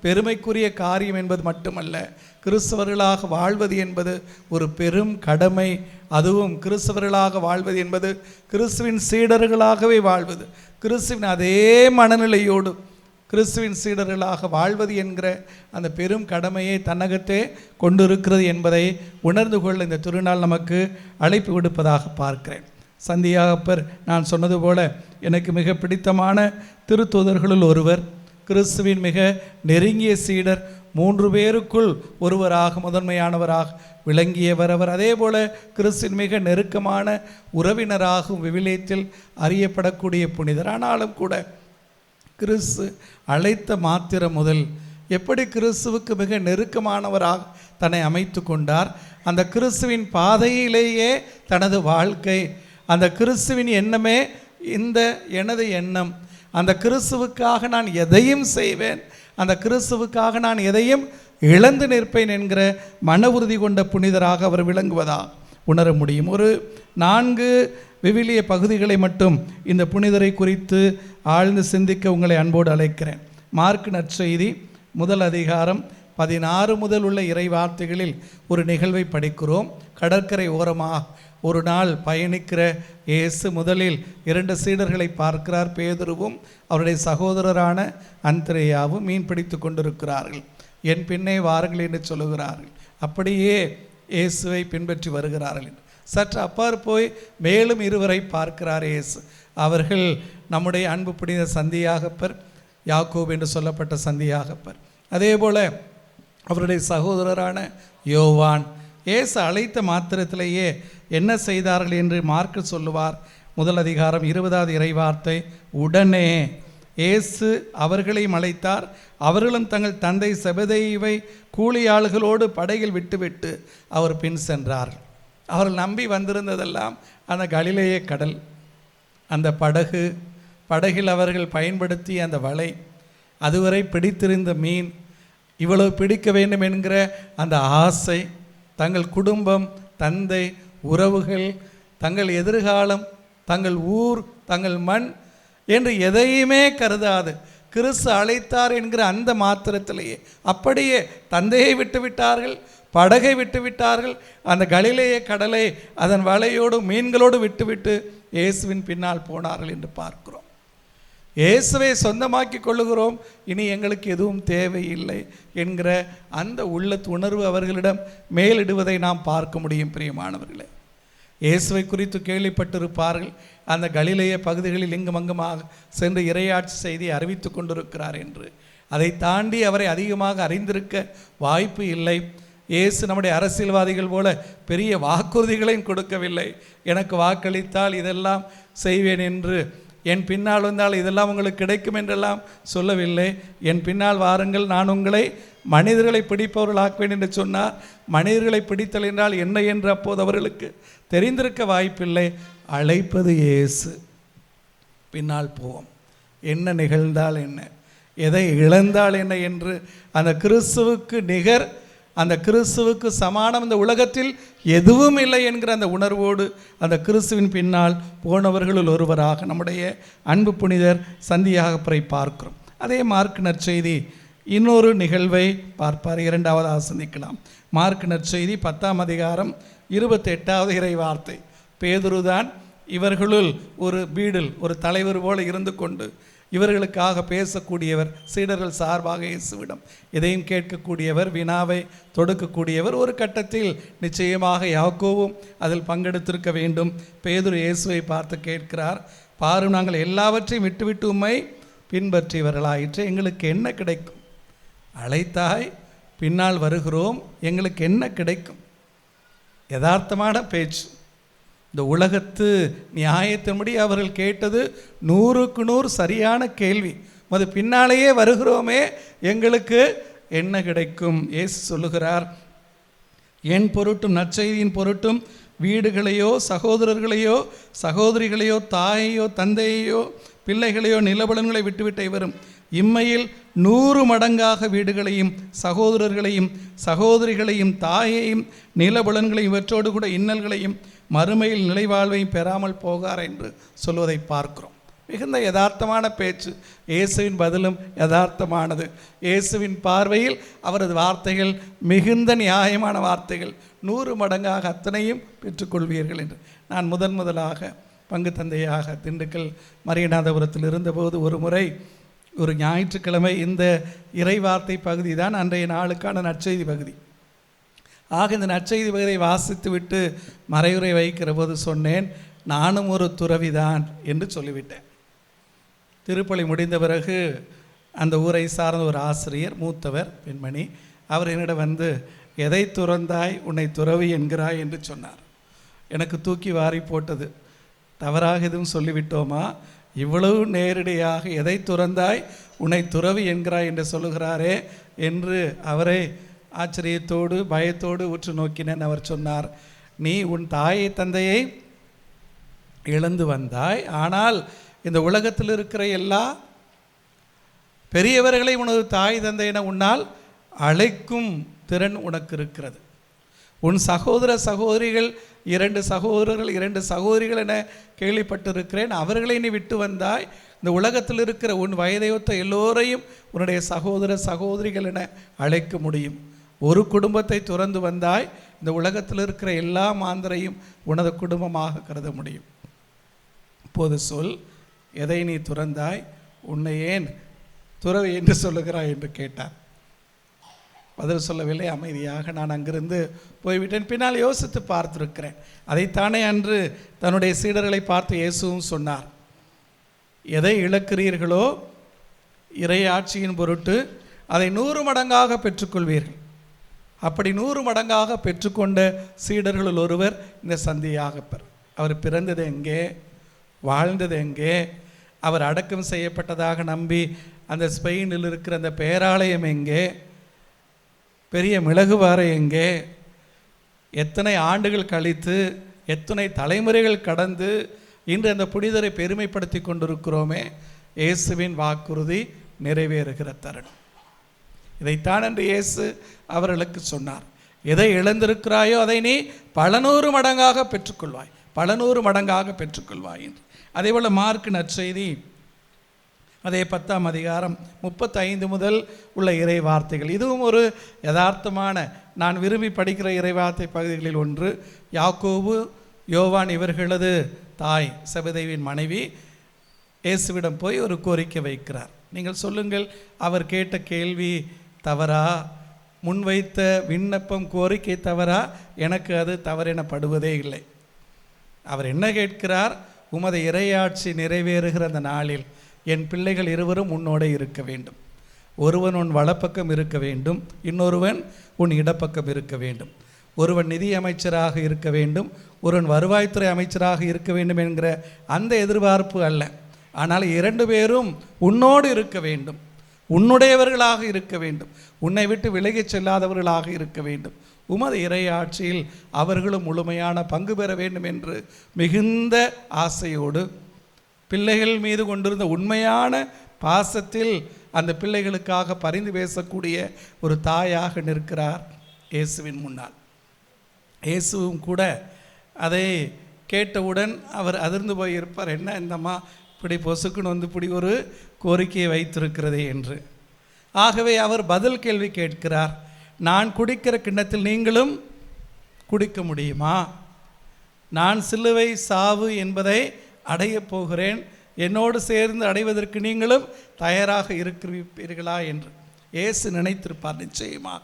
பெருமைக்குரிய காரியம் என்பது மட்டுமல்ல, கிறிஸ்தவர்களாக வாழ்வது என்பது ஒரு பெரும் கடமை. அதுவும் கிறிஸ்தவர்களாக வாழ்வது என்பது கிறிஸ்துவின் சீடர்களாகவே வாழ்வது, கிறிஸ்துவின் அதே மனநிலையோடு கிறிஸ்துவின் சீடர்களாக வாழ்வது என்கிற அந்த பெரும் கடமையை தன்னகத்தே கொண்டிருக்கிறது என்பதை உணர்ந்து கொள்ள இந்த திருநாள் நமக்கு அழைப்பு விடுப்பதாக பார்க்கிறேன். சந்தியாகப்பர் நான் சொன்னது போல எனக்கு மிக பிடித்தமான திருத்தூதர்களுள் ஒருவர், கிறிஸ்துவின் மிக நெருங்கிய சீடர், 3 பேருக்குள் ஒருவராக முதன்மையானவராக விளங்கியவர் அவர். அதே போல கிறிஸ்துவின் மிக நெருக்கமான உறவினராகவும் விவிலியத்தில் அறியப்படக்கூடிய புனிதர். ஆனாலும் கூட கிறிஸ்து அழைத்த மாத்திரம் முதல் எப்படி கிறிஸ்துவுக்கு மிக நெருக்கமானவராக தன்னை அமைத்து கொண்டார், அந்த கிறிஸ்துவின் பாதையிலேயே தனது வாழ்க்கை, அந்த கிறிஸ்துவின் எண்ணமே இந்த எனது எண்ணம், அந்த கிறிஸ்துவுக்காக நான் எதையும் செய்வேன், அந்த கிறிஸ்துவுக்காக நான் எதையும் இழந்து நிற்பேன் என்கிற மன உறுதி கொண்ட புனிதராக அவர் விளங்குவதா உணர முடியும். ஒரு 4 விவிலிய பகுதிகளை மட்டும் இந்த புனிதரை குறித்து ஆழ்ந்து சிந்திக்க உங்களை அன்போடு அழைக்கிறேன். மார்க் நற்செய்தி 1 அதிகாரம் 16 முதல் உள்ள இறை வார்த்தைகளில் ஒரு நிகழ்வை படிக்கிறோம். கடற்கரை ஓரமாக ஒரு நாள் பயணிக்கிற இயேசு முதலில் 2 சீடர்களை பார்க்கிறார். பேதுருவும் அவருடைய சகோதரரான அந்திரேயாவும் மீன் பிடித்து கொண்டிருக்கிறார்கள். என் பின்னே வாருங்கள் என்று சொல்லுகிறார்கள். அப்படியே இயேசுவை பின்பற்றி வருகிறார்கள். சற்று அப்பார் போய் மேலும் 2 பார்க்கிறார் இயேசு. அவர்கள் நம்முடைய அன்பு புனித சந்தியாகப்பர், யாக்கோபு என்று சொல்லப்பட்ட சந்தியாகப்பர், அதே போல அவருடைய சகோதரரான யோவான். இயேசு அழைத்த மாத்திரத்திலேயே என்ன செய்தார்கள் என்று மார்க் சொல்லுவார். 1 அதிகாரம் 20வது இறைவார்த்தை, உடனே இயேசு அவர்களையும் அழைத்தார், அவர்களும் தங்கள் தந்தை செபதேயுவை கூலியாள்களோடு படகில் விட்டுவிட்டு அவர் பின் சென்றார்கள். அவர்கள் நம்பி வந்திருந்ததெல்லாம் அந்த கலிலேய கடல், அந்த படகில் அவர்கள் பயன்படுத்திய அந்த வலை, அதுவரை பிடித்திருந்த மீன், இவ்வளவு பிடிக்க வேண்டும் என்கிற அந்த ஆசை, தங்கள் குடும்பம், தந்தை, உறவுகள், தங்கள் எதிர்காலம், தங்கள் ஊர், தங்கள் மண் என்று எதையுமே கருதாது கிறிஸ்து அழைத்தார் என்கிற அந்த மாத்திரத்திலேயே அப்படியே தந்தையை விட்டுவிட்டார்கள், படகை விட்டுவிட்டார்கள், அந்த கலிலேய கடலை அதன் வலையோடு மீன்களோடு விட்டுவிட்டு இயேசுவின் பின்னால் போனார்கள் என்று பார்க்கிறோம். இயேசுவை சொந்தமாக்கி கொள்ளுகிறோம், இனி எங்களுக்கு எதுவும் தேவையில்லை என்கிற அந்த உணர்வு அவர்களிடம் மேலிடுவதை நாம் பார்க்க முடியும். பிரியமானவர்களே, இயேசுவை குறித்து கேள்விப்பட்டிருப்பார்கள். அந்த கலிலேய பகுதிகளில் இங்கும் அங்குமாக சென்று இறையாட்சி செய்தியை அறிவித்து கொண்டிருக்கிறார் என்று. அதை தாண்டி அவரை அதிகமாக அறிந்திருக்க வாய்ப்பு இல்லை. இயேசு நம்முடைய அரசியல்வாதிகள் போல பெரிய வாக்குறுதிகளையும் கொடுக்கவில்லை. எனக்கு வாக்களித்தால் இதெல்லாம் செய்வேன் என்று, என் பின்னால் வந்தால் இதெல்லாம் உங்களுக்கு கிடைக்கும் என்றெல்லாம் சொல்லவில்லை. என் பின்னால் வாருங்கள், நான் உங்களை மனிதர்களை பிடிப்பவர்கள் ஆக்குவேன் என்று சொன்னார். மனிதர்களை பிடித்தல் என்றால் என்ன என்று அப்போது அவர்களுக்கு தெரிந்திருக்க வாய்ப்பில்லை. அழைப்பது இயேசு, பின்னால் போவோம், என்ன நிகழ்ந்தால் என்ன, எதை இழந்தால் என்ன என்று அந்த கிறிஸ்துவுக்கு நிகர், அந்த கிறிஸ்துவுக்கு சமானம் இந்த உலகத்தில் எதுவும் இல்லை என்கிற அந்த உணர்வோடு அந்த கிறிஸ்துவின் பின்னால் போனவர்களுள் ஒருவராக நம்முடைய அன்பு புனிதர் சந்தியாகப்பரை பார்க்கிறோம். அதே மார்க் நற்செய்தி இன்னொரு நிகழ்வை பார்ப்பார். 2வது சிந்திக்கலாம். மார்க் நற்செய்தி 10ஆம் அதிகாரம் 28வது இறை வார்த்தை. பேதுருதான் இவர்களுள் ஒரு பீடில், ஒரு தலைவர் போல இருந்து கொண்டு இவர்களுக்காக பேசக்கூடியவர், சீடர்கள் சார்பாக இயேசுவிடம் எதையும் கேட்கக்கூடியவர், வினாவை தொடுக்கக்கூடியவர். ஒரு கட்டத்தில் நிச்சயமாக யாக்கோவும் அதில் பங்கெடுத்திருக்க வேண்டும். பேதுரு இயேசுவை பார்த்து கேட்கிறார், பாரும், நாங்கள் எல்லாவற்றையும் விட்டுவிட்டு உம்மை பின்பற்றியவர்களாயிற்று, எங்களுக்கு என்ன கிடைக்கும்? அழைத்தாய், பின்னால் வருகிறோம், எங்களுக்கு என்ன கிடைக்கும்? யதார்த்தமான பேச்சு. இந்த உலகத்து நியாயத்தின்படி அவர்கள் கேட்டது 100க்கு 100 சரியான கேள்வி. அது பின்னாலேயே வருகிறோமே, எங்களுக்கு என்ன கிடைக்கும்? இயேசு சொல்லுகிறார், என் பொருட்டும் நற்செய்தியின் பொருட்டும் வீடுகளையோ சகோதரர்களையோ சகோதரிகளையோ தாயையோ தந்தையையோ பிள்ளைகளையோ நிலபலன்களை விட்டுவிட்ட இவரும் இம்மையில் 100 மடங்காக வீடுகளையும் சகோதரர்களையும் சகோதரிகளையும் தாயையும் நிலபலன்களையும் இவற்றோடு கூட இன்னல்களையும் மறுமையில் நிலைவாழ்வையும் பெறாமல் போகார் என்று சொல்வதை பார்க்கிறோம். மிகுந்த யதார்த்தமான பேச்சு. இயேசுவின் பதிலும் யதார்த்தமானது. இயேசுவின் பார்வையில் அவரது வார்த்தைகள் மிகுந்த நியாயமான வார்த்தைகள். 100 மடங்காக அத்தனையும் பெற்றுக்கொள்வீர்கள் என்று. நான் முதலாக பங்கு தந்தையாக திண்டுக்கல் மரியநாதபுரத்தில் இருந்தபோது ஒரு முறை ஒரு ஞாயிற்றுக்கிழமை இந்த இறைவார்த்தை பகுதி தான் அன்றைய நாளுக்கான நற்செய்தி பகுதி. ஆக இந்த நற்செய்தி பகுதியை வாசித்து விட்டு மறையுரை வைக்கிற போது சொன்னேன், நானும் ஒரு துறவிதான் என்று சொல்லிவிட்டேன். திருப்பலி முடிந்த பிறகு அந்த ஊரை சார்ந்த ஒரு ஆசிரியர், மூத்தவர் பெண்மணி, அவர் என்னிடம் வந்து, எதை துறந்தாய் உன்னை துறவி என்கிறாய் என்று சொன்னார். எனக்கு தூக்கி வாரி போட்டது. தவறாக எதுவும் சொல்லிவிட்டோமா? இவ்வளவு நேரடியாக எதை துறந்தாய் உன்னை துறவி என்கிறாய் என்று சொல்லுகிறாரே என்று அவரை ஆச்சரியத்தோடு பயத்தோடு உற்று நோக்கினேன். அவர் சொன்னார், நீ உன் தாயை தந்தையை இழந்து வந்தாய், ஆனால் இந்த உலகத்தில் இருக்கிற எல்லா பெரியவர்களை உனது தாய் தந்தை என உன்னால் அழைக்கும் திறன் உனக்கு இருக்கிறது. உன் சகோதர சகோதரிகள் 2 சகோதரர்கள் 2 சகோதரிகள் என கேள்விப்பட்டிருக்கிறேன். அவர்களை நீ விட்டு வந்தாய். இந்த உலகத்தில் இருக்கிற உன் வயதையொத்த எல்லோரையும் உன்னுடைய சகோதர சகோதரிகள் என அழைக்க முடியும். ஒரு குடும்பத்தை துறந்து வந்தாய், இந்த உலகத்தில் இருக்கிற எல்லா மாந்தரையும் உனது குடும்பமாக கருத முடியும். இப்போது சொல், எதை நீ துறந்தாய், உன்னை ஏன் துறவி என்று சொல்லுகிறாய் என்று கேட்டார். பதில் சொல்லவில்லை. அமைதியாக நான் அங்கிருந்து போய்விட்டேன். பின்னால் யோசித்து பார்த்திருக்கிறேன். அதைத்தானே அன்று தன்னுடைய சீடர்களை பார்த்து இயேசுவும் சொன்னார், எதை இழக்கிறீர்களோ இறை ஆட்சியின் பொருட்டு அதை 100 மடங்காக பெற்றுக்கொள்வீர்கள். அப்படி 100 மடங்காக பெற்றுக்கொண்ட சீடர்களுள் ஒருவர் இந்த சந்தியாகப்பர். அவர் பிறந்தது எங்கே, வாழ்ந்தது எங்கே, அவர் அடக்கம் செய்யப்பட்டதாக நம்பி அந்த ஸ்பெயினில் இருக்கிற அந்த பேராலயம் எங்கே, பெரிய மிளகுவாரை எங்கே, எத்தனை ஆண்டுகள் கழித்து எத்தனை தலைமுறைகள் கடந்து இன்று அந்த புனிதரை பெருமைப்படுத்தி கொண்டிருக்கிறோமே, இயேசுவின் வாக்குறுதி நிறைவேறுகிற தருணம். இதைத்தான் என்று இயேசு அவர்களுக்கு சொன்னார், எதை இழந்திருக்கிறாயோ அதை நீ பல 100 மடங்காக பெற்றுக்கொள்வாய், பல 100 மடங்காக பெற்றுக்கொள்வாய் என்று. அதேபோல் மார்க் நற்செய்தி அதே 10ஆம் அதிகாரம் 35 முதல் உள்ள இறை வார்த்தைகள். இதுவும் ஒரு யதார்த்தமான, நான் விரும்பி படிக்கிற இறைவார்த்தை பகுதிகளில் ஒன்று. யாக்கோபு யோவான் இவர்களது தாய் செபதேவின் மனைவி இயேசுவிடம் போய் ஒரு கோரிக்கை வைக்கிறார். நீங்கள் சொல்லுங்கள், அவர் கேட்ட கேள்வி தவறா, முன்வைத்த விண்ணப்பம் கோரிக்கை தவறா? எனக்கு அது தவறெனப்படுவதே இல்லை. அவர் என்ன கேட்கிறார், உமது இறையாட்சி நிறைவேறுகிற அந்த நாளில் என் பிள்ளைகள் இருவரும் உன்னோட இருக்க வேண்டும். ஒருவன் உன் வலப்பக்கம் இருக்க வேண்டும், இன்னொருவன் உன் இடப்பக்கம் இருக்க வேண்டும். ஒருவன் நிதி அமைச்சராக இருக்க வேண்டும், ஒருவன் வருவாய்த்துறை அமைச்சராக இருக்க வேண்டும் என்கிற அந்த எதிர்பார்ப்பு அல்ல. ஆனால் 2 பேரும் உன்னோடு இருக்க வேண்டும், உன்னுடையவர்களாக இருக்க வேண்டும், உன்னை விட்டு விலகிச் செல்லாதவர்களாக இருக்க வேண்டும். உமது இறையாட்சியில் அவர்களும் முழுமையான பங்கு பெற வேண்டும் என்று மிகுந்த ஆசையோடு பிள்ளைகள் மீது கொண்டிருந்த உண்மையான பாசத்தில் அந்த பிள்ளைகளுக்காக பரிந்து பேசக்கூடிய ஒரு தாயாக நிற்கிறார் இயேசுவின் முன்னால். இயேசுவும் கூட அதை கேட்டவுடன் அவர் அதிர்ந்து போயிருப்பார். என்ன இந்தம்மா இப்படி பொசுக்குன்னு வந்து இப்படி ஒரு கோரிக்கையை வைத்திருக்கிறதே என்று. ஆகவே அவர் பதில் கேள்வி கேட்கிறார், நான் குடிக்கிற கிண்ணத்தில் நீங்களும் குடிக்க முடியுமா? நான் சிலுவை சாவு என்பதை அடையப் போகிறேன், என்னோடு சேர்ந்து அடைவதற்கு நீங்களும் தயாராக இருக்கிறீர்களா என்று இயேசு நினைத்திருப்பார். நிச்சயமாக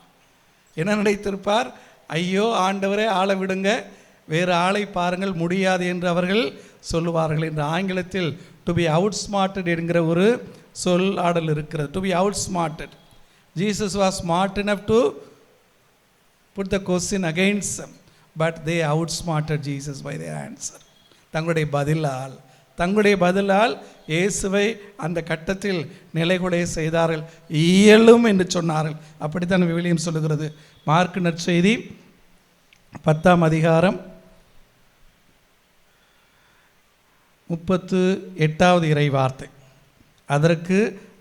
என்ன நினைத்திருப்பார்? ஐயோ ஆண்டவரே, ஆளை விடுங்க, வேறு ஆளை பாருங்கள், முடியாது என்று அவர்கள் சொல்லுவார்கள். என்று ஆங்கிலத்தில் டு பி அவுட் ஸ்மார்ட்டட் என்கிற ஒரு சொல் ஆடல் இருக்கிறது. To be outsmarted. Jesus was smart enough to put the question against them, but they outsmarted Jesus by their answer. தங்களுடைய பதிலால், தங்களுடைய பதிலால் இயேசுவை அந்த கட்டத்தில் நிலைகுலைய செய்தார்கள். இயலும் என்று சொன்னார்கள். அப்படித்தான் விவிலியம் சொல்லுகிறது. மார்க் நற்செய்தி 10ஆம் அதிகாரம் 38வது இறை வார்த்தை. அதற்கு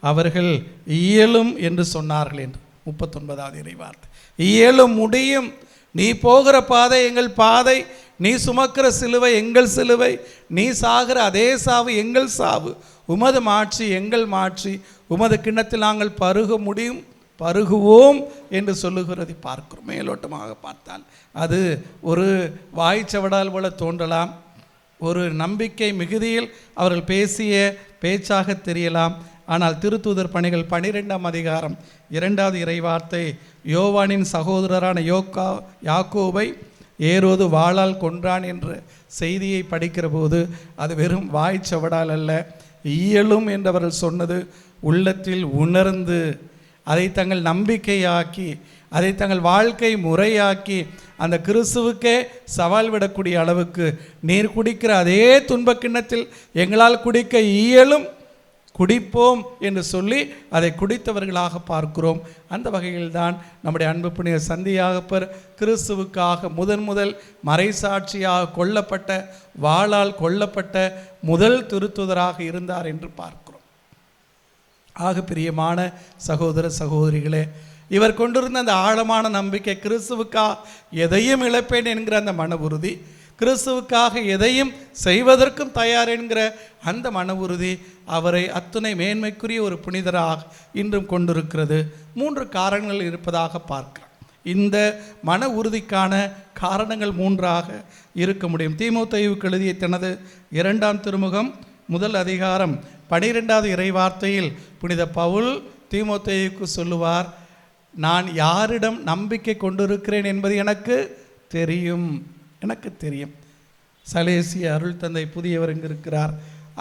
அவர்கள் இயலும் என்று சொன்னார்கள் என்று 39வது இறை வார்த்தை. இயலும், முடியும், நீ போகிற பாதை எங்கள் பாதை, நீ சுமக்கிற சிலுவை எங்கள் சிலுவை, நீ சாகிற அதே சாவு எங்கள் சாவு, உமது மாட்சி எங்கள் மாட்சி, உமது கிண்ணத்தில் நாங்கள் பருக முடியும், பருகுவோம் என்று சொல்லுகிறதை பார்க்கிறோம். மேலோட்டமாக பார்த்தால் அது ஒரு வாய்ச்சவடால் போல தோன்றலாம், ஒரு நம்பிக்கை மிகுதியில் அவர்கள் பேசிய பேச்சாக தெரியலாம். ஆனால் திருத்தூதர் பணிகள் 12ஆம் அதிகாரம் 2வது இறைவார்த்தை, யோவானின் சகோதரரான யாக்கோபை ஏரோது வாளால் கொன்றான் என்ற செய்தியை படிக்கிற போது அது வெறும் வாய்ச்சவடால் அல்ல, இயலும் என்றவர்கள் சொன்னது உள்ளத்தில் உணர்ந்து அதை தங்கள் நம்பிக்கையாக்கி அதை தங்கள் வாழ்க்கை முறையாக்கி அந்த கிறிஸ்துவுக்கே சவால் விடக்கூடிய அளவுக்கு நீர் குடிக்கிற அதே துன்பக் கிண்ணத்தில் எங்களால் குடிக்க இயலும், குடிப்போம் என்று சொல்லி அதை குடித்தவர்களாக பார்க்கிறோம். அந்த வகையில்தான் நம்முடைய அன்பு புனித சந்தியாகப்பர் கிறிஸ்துவுக்காக முதல் மறைசாட்சியாக கொல்லப்பட்ட, வாளால் கொல்லப்பட்ட முதல் திருத்துதராக இருந்தார் என்று பார்க்கிறோம். ஆக பிரியமான சகோதர சகோதரிகளே, இவர் கொண்டிருந்த அந்த ஆழமான நம்பிக்கை, கிறிஸ்துவுக்காக எதையும் இழப்பேன் என்கிற அந்த மன உறுதி, கிறிஸ்துவுக்காக எதையும் செய்வதற்கும் தயார் என்கிற அந்த மன உறுதி அவரை அத்துணை மேன்மைக்குரிய ஒரு புனிதராக இன்றும் கொண்டிருக்கிறது. 3 காரணங்கள் இருப்பதாக பார்க்கிறோம். இந்த மன உறுதிக்கான காரணங்கள் 3ஆக இருக்க முடியும். தீமோத்தேயுவுக்கு எழுதிய தனது 2ஆம் திருமுகம் 1 அதிகாரம் 12வது இறைவார்த்தையில் புனித பவுல் தீமோத்தேயுவுக்கு சொல்லுவார், நான் யாரிடம் நம்பிக்கை கொண்டிருக்கிறேன் என்பது எனக்கு தெரியும், எனக்கு தெரியும். சலேசிய அருள் தந்தை புதியவர் இங்கு இருக்கிறார்.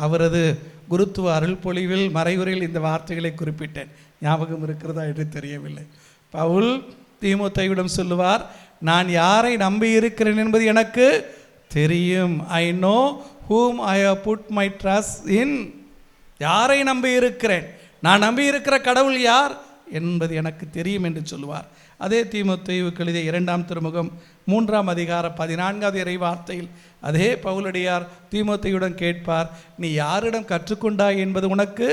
அவரது குருத்துவ அருள் பொழிவில் மறைவுரையில் இந்த வார்த்தைகளை குறிப்பிட்டேன். ஞாபகம் இருக்கிறதா என்று தெரியவில்லை. பவுல் தீமோத்தேயுவிடம் சொல்லுவார், நான் யாரை நம்பி இருக்கிறேன் என்பது எனக்கு தெரியும். I know whom I have put my trust in. யாரை நம்பி இருக்கிறேன், நான் நம்பி இருக்கிற கடவுள் யார் என்பது எனக்கு தெரியும் என்று சொல்லுவார். அதே தீமோத்தேயுவுக்கு எழுதிய 2ஆம் திருமுகம் 3ஆம் அதிகாரம் 14வது இறைவார்த்தையில் அதே பவுலடியார் தீமோத்தேயுடன் கேட்பார், நீ யாரிடம் கற்றுக்கொண்டாய் என்பது உனக்கு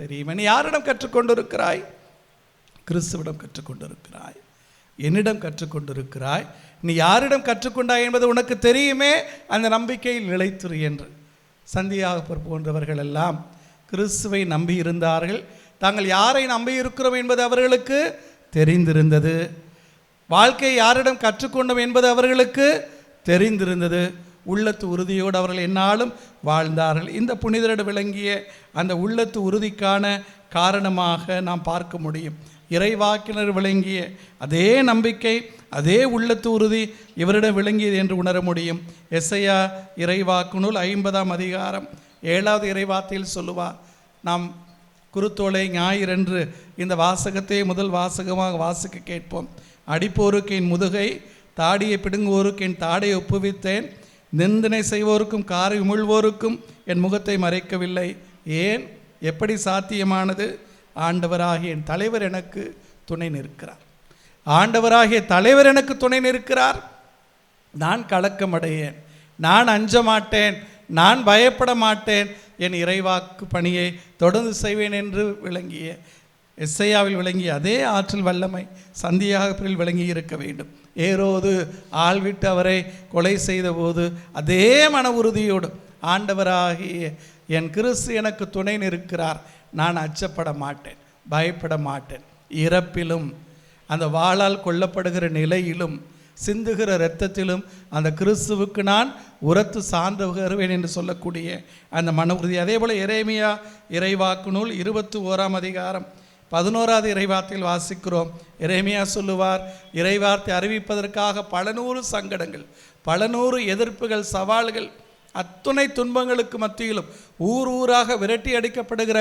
தெரியுமே. நீ யாரிடம் கற்றுக்கொண்டிருக்கிறாய்? கிறிஸ்துவிடம் கற்றுக்கொண்டிருக்கிறாய், என்னிடம் கற்றுக்கொண்டிருக்கிறாய். நீ யாரிடம் கற்றுக்கொண்டாய் என்பது உனக்கு தெரியுமே, அந்த நம்பிக்கையில் நிலைத்திரு என்று. சந்தியாகப்பர் போன்றவர்கள் எல்லாம் கிறிஸ்துவை நம்பி இருந்தார்கள். தாங்கள் யாரை நம்பி இருக்கிறோம் என்பது அவர்களுக்கு தெரிந்திருந்தது. வாழ்க்கை யாரிடம் கற்றுக்கொண்டோம் என்பது அவர்களுக்கு தெரிந்திருந்தது. உள்ளத்து உறுதியோடு அவர்கள் எந்நாளும் வாழ்ந்தார்கள். இந்த புனிதரிடம் விளங்கிய அந்த உள்ளத்து உறுதிக்கான காரணமாக நாம் பார்க்க முடியும். இறைவாக்கினர் விளங்கிய அதே நம்பிக்கை, அதே உள்ளத்து உறுதி இவரிடம் விளங்கியது என்று உணர முடியும். எசையா இறைவாக்கு நூல் 50ஆம் அதிகாரம் 7வது இறைவார்த்தையில் சொல்லுவார். நாம் குருத்தோலை ஞாயிறன்று இந்த வாசகத்தை முதல் வாசகமாக வாசிக்க கேட்போம். அடிப்போருக்கு என் முதுகை, தாடியை பிடுங்குவோருக்கு என் தாடையை ஒப்புவித்தேன், நிந்தனை செய்வோருக்கும் காரை உமிழ்வோருக்கும் என் முகத்தை மறைக்கவில்லை. ஏன், எப்படி சாத்தியமானது? ஆண்டவராகிய என் தலைவர் எனக்கு துணை நிற்கிறார். ஆண்டவராகிய தலைவர் எனக்கு துணை நிற்கிறார். நான் கலக்கமடையேன், நான் அஞ்ச மாட்டேன், நான் பயப்பட மாட்டேன், என் இறைவாக்கு பணியை தொடர்ந்து செய்வேன் என்று விளங்கிய எஸ்ஐயாவில் விளங்கிய அதே ஆற்றல் வல்லமை சந்தியாகப்பரில் விளங்கி இருக்க வேண்டும். ஏரோது ஆள்விட்டு அவரை கொலை செய்த போது அதே மன உறுதியோடு ஆண்டவராகிய என் கிறிஸ்து எனக்கு துணை நிற்கிறார், நான் அச்சப்பட மாட்டேன், பயப்பட மாட்டேன். இறப்பிலும் அந்த வாளால் கொல்லப்படுகிற நிலையிலும் சிந்துகிற இரத்தத்திலும் அந்த கிறிஸ்துவுக்கு நான் உரத்து சான்று வருவேன் என்று சொல்லக்கூடிய அந்த மன உறுதி. அதே போல் எரேமியா இறைவாக்கு நூல் 21ஆம் அதிகாரம் 11வது இறைவார்த்தையில் வாசிக்கிறோம். எரேமியா சொல்லுவார், இறைவார்த்தை அறிவிப்பதற்காக பல நூறு சங்கடங்கள், பல நூறு எதிர்ப்புகள், சவால்கள், அத்துணை துன்பங்களுக்கு மத்தியிலும் ஊர் ஊராக விரட்டி அடிக்கப்படுகிற